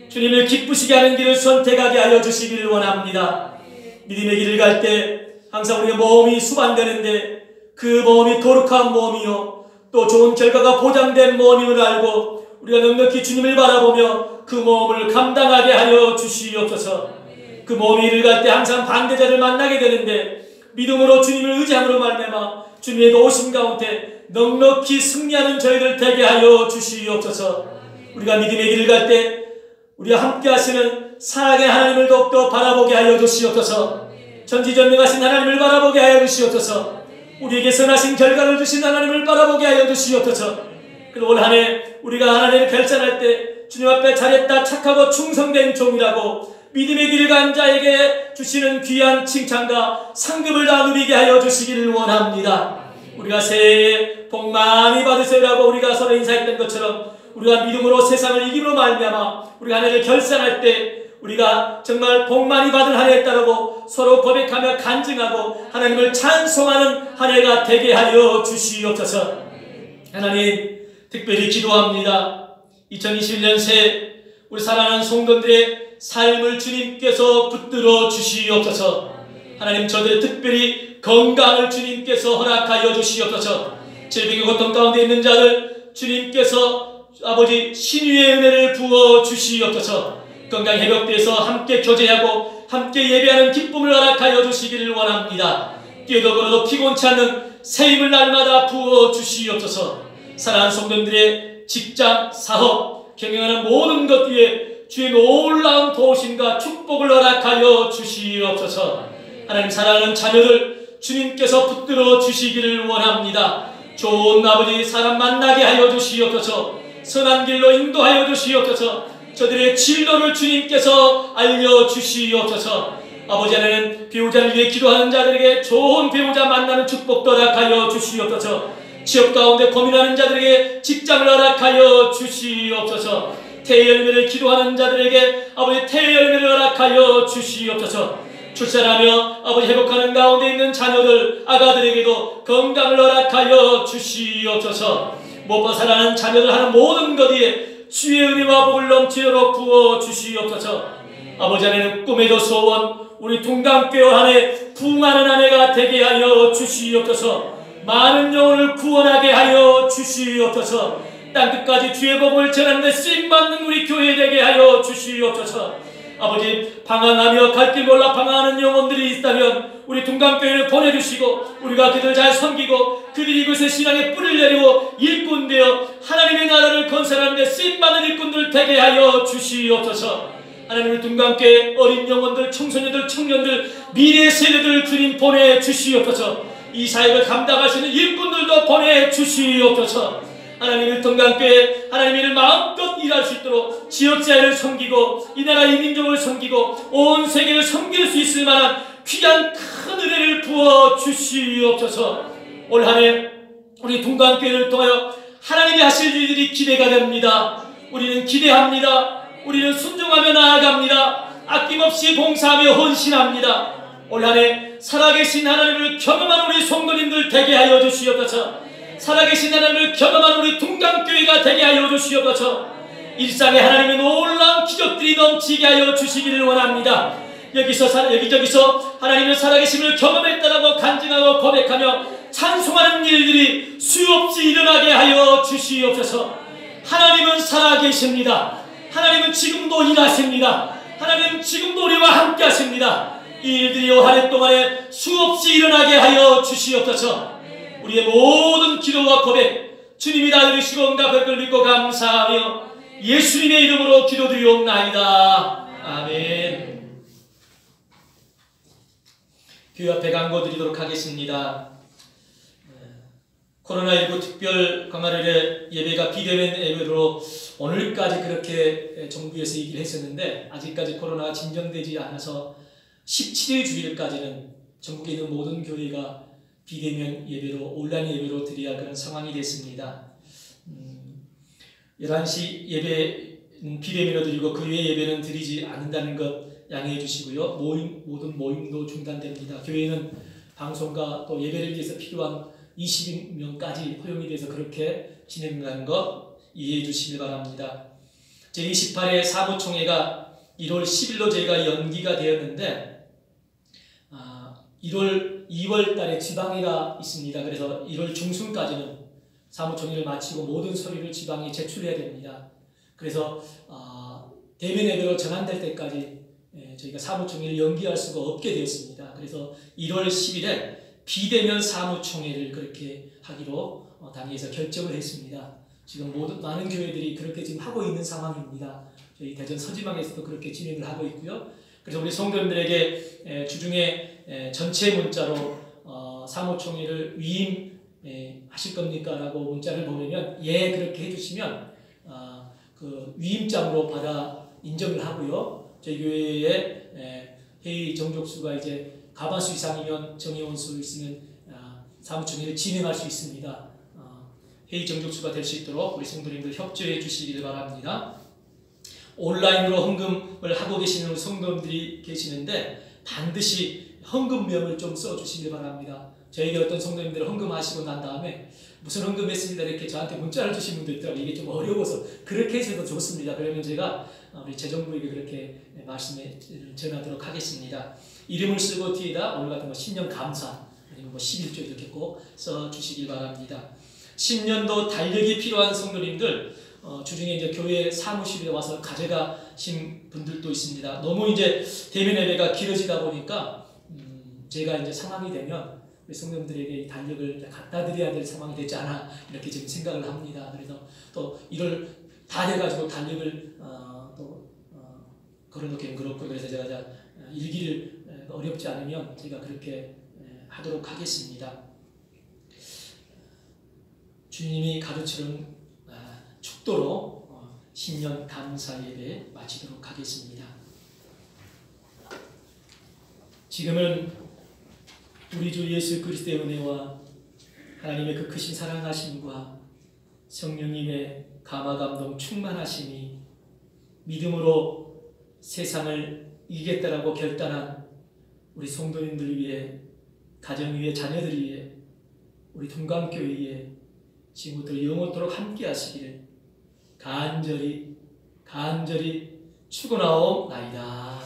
Speaker 1: 주님을 기쁘시게 하는 길을 선택하게 하여 주시기를 원합니다. 믿음의 길을 갈 때 항상 우리의 모험이 수반되는데 그 모험이 거룩한 모험이요 또 좋은 결과가 보장된 모험임을 알고 우리가 넉넉히 주님을 바라보며 그 모험을 감당하게 하여 주시옵소서. 그 모험의 길을 갈 때 항상 반대자를 만나게 되는데 믿음으로 주님을 의지함으로 말미암아 주님의 도우심 가운데 넉넉히 승리하는 저희들 되게 하여 주시옵소서. 우리가 믿음의 길을 갈 때 우리와 함께 하시는 사랑의 하나님을 더욱더 바라보게 하여 주시옵소서. 전지전능하신 하나님을 바라보게 하여 주시옵소서. 우리에게 선하신 결과를 주신 하나님을 바라보게 하여 주시옵소서. 그리고 올 한 해 우리가 하나님을 결산할 때 주님 앞에 잘했다 착하고 충성된 종이라고 믿음의 길을 간 자에게 주시는 귀한 칭찬과 상급을 다 누리게 하여 주시기를 원합니다. 우리가 새해에 복 많이 받으세요라고 우리가 서로 인사했던 것처럼 우리가 믿음으로 세상을 이김으로 말미암아 우리가 한 해를 결산할 때 우리가 정말 복 많이 받은 한 해였다라고 서로 고백하며 간증하고 하나님을 찬송하는 한 해가 되게 하여 주시옵소서. 하나님 특별히 기도합니다. 2021년 새해 우리 사랑하는 성도들의 삶을 주님께서 붙들어 주시옵소서. 하나님 저들의 특별히 건강을 주님께서 허락하여 주시옵소서. 질병의 고통 가운데 있는 자들 주님께서 아버지 신유의 은혜를 부어 주시옵소서. 건강 회복돼서 함께 교제하고 함께 예배하는 기쁨을 허락하여 주시기를 원합니다. 뛰어도 걸어도 피곤치 않는 새 힘을 날마다 부어 주시옵소서. 사랑하는 성도들의 직장, 사업, 경영하는 모든 것 위에 주의 놀라운 도우심과 축복을 허락하여 주시옵소서. 하나님 사랑하는 자녀들 주님께서 붙들어 주시기를 원합니다. 좋은 아버지 사람 만나게 하여 주시옵소서. 선한 길로 인도하여 주시옵소서. 저들의 진로를 주님께서 알려주시옵소서. 아버지 하나님 배우자를 위해 기도하는 자들에게 좋은 배우자 만나는 축복도 허락하여 주시옵소서. 취업 가운데 고민하는 자들에게 직장을 허락하여 주시옵소서. 태의 열매를 기도하는 자들에게 아버지 태의 열매를 허락하여 주시옵소서. 출산하며 아버지 회복하는 가운데 있는 자녀들 아가들에게도 건강을 허락하여 주시옵소서. 무엇보다 사랑하는 자녀들 하는 모든 것 위에 주의 은혜와 복을 넘치도록 부어 주시옵소서. 아버지 하나님 꿈에도 소원 우리 동강교회 한 해 부흥하는 한 해가 되게 하여 주시옵소서. 많은 영혼을 구원하게 하여 주시옵소서. 땅끝까지 주의 복을 전하는 데 쓰임받는 우리 교회 되게 하여 주시옵소서. 아버지 방황하며 갈 길 몰라 방황하는 영혼들이 있다면 우리 동강교회를 보내주시고 우리가 그들 잘 섬기고 그들이 이곳에 신앙의 뿌리를 내리고 일꾼 되어 하나님의 나라를 건설하는 데 쓰임받는 일꾼들 되게 하여 주시옵소서. 하나님의 동강교회 어린 영혼들, 청소년들, 청년들, 미래 세대들 주님 보내주시옵소서. 이 사역을 감당하시는 일꾼들도 보내주시옵소서. 하나님의 동강교회 하나님의 일을 마음껏 일할 수 있도록 지역사회를 섬기고 이 나라 이 민족을 섬기고 온 세계를 섬길 수 있을 만한 귀한 큰 은혜를 부어 주시옵소서. 올 한 해 우리 동강교회를 통하여 하나님이 하실 일들이 기대가 됩니다. 우리는 기대합니다. 우리는 순종하며 나아갑니다. 아낌없이 봉사하며 헌신합니다. 올 한 해 살아계신 하나님을 경험한 우리 성도님들 되게 하여 주시옵소서. 살아계신 하나님을 경험한 우리 동강교회가 되게 하여 주시옵소서. 일상에 하나님의 놀라운 기적들이 넘치게 하여 주시기를 원합니다. 여기저기서 하나님의 살아계심을 경험했다라고 간증하고 고백하며 찬송하는 일들이 수없이 일어나게 하여 주시옵소서. 하나님은 살아계십니다. 하나님은 지금도 일하십니다. 하나님은 지금도 우리와 함께 하십니다. 이 일들이 올 한 해 동안에 수없이 일어나게 하여 주시옵소서. 우리의 모든 기도와 고백 주님이 다 들으시고 응답할 걸 믿고 감사하며 예수님의 이름으로 기도드리옵나이다. 아멘. 교회 앞에 강고 드리도록 하겠습니다. 코로나19 특별 강화일에 예배가 비대면 예배로 오늘까지 그렇게 정부에서 얘기를 했었는데 아직까지 코로나가 진정되지 않아서 17일 주일까지는 전국에 있는 모든 교회가 비대면 예배로 온라인 예배로 드려야 할 그런 상황이 됐습니다. 11시 예배는 비대면으로 드리고 그 외의 예배는 드리지 않는다는 것 양해해 주시고요. 모든 모임도 중단됩니다. 교회는 방송과 또 예배를 위해서 필요한 20명까지 허용이 돼서 그렇게 진행하는 것 이해해 주시길 바랍니다. 제28회 사무총회가 1월 10일로 저희가 연기가 되었는데 2월 달에 지방회가 있습니다. 그래서 1월 중순까지는 사무총회를 마치고 모든 서류를 지방에 제출해야 됩니다. 그래서 대면 예배로 전환될 때까지 저희가 사무총회를 연기할 수가 없게 되었습니다. 그래서 1월 10일에 비대면 사무총회를 그렇게 하기로 당에서 결정을 했습니다. 지금 많은 교회들이 그렇게 지금 하고 있는 상황입니다. 저희 대전 서지방에서도 그렇게 진행을 하고 있고요. 그래서 우리 성도님들에게 주중에 전체 문자로 사무총회를 위임하실 겁니까? 라고 문자를 보내면 예 그렇게 해주시면 그 위임장으로 받아 인정을 하고요. 저희 교회의 회의 정족수가 이제 과반수 이상이면 정의원 수 있으면 사무총회를 진행할 수 있습니다. 회의 정족수가 될 수 있도록 우리 성도님들 협조해 주시길 바랍니다. 온라인으로 헌금을 하고 계시는 우리 성도님들이 계시는데 반드시 헌금명을 좀 써주시길 바랍니다. 저에게 어떤 성도님들 헌금하시고 난 다음에 무슨 헌금했습니다 이렇게 저한테 문자를 주신 분도 있더라고요. 이게 좀 어려워서 그렇게 해서도 좋습니다. 그러면 제가 우리 재정부에게 그렇게 말씀을 전하도록 하겠습니다. 이름을 쓰고 뒤에다 오늘 같은 거 신년 감사 아니면 11조 이렇게 꼭 써주시길 바랍니다. 신년도 달력이 필요한 성도님들 주중에 이제 교회 사무실에 와서 가져가신 분들도 있습니다. 너무 이제 대면 예배가 길어지다 보니까 제가 이제 상황이 되면 우리 성도님들에게 이 달력을 갖다 드려야 될 상황이 되지 않아 이렇게 지금 생각을 합니다. 그래서 또 1월 다 돼가지고 달력을 걸어놓기는 그렇고 그래서 제가 일기를 어렵지 않으면 제가 그렇게 하도록 하겠습니다. 주님이 가르치는 축도로 신년 감사 예배 마치도록 하겠습니다. 지금은 우리 주 예수 그리스도의 은혜와 하나님의 그 크신 사랑하심과 성령님의 감화 감동 충만하심이 믿음으로 세상을 이기겠다라고 결단한 우리 성도님들 위해 가정 위에 자녀들 위해 우리 동강교회에 지금부터 영원토록 함께 하시기를 간절히 축원하옵나이다.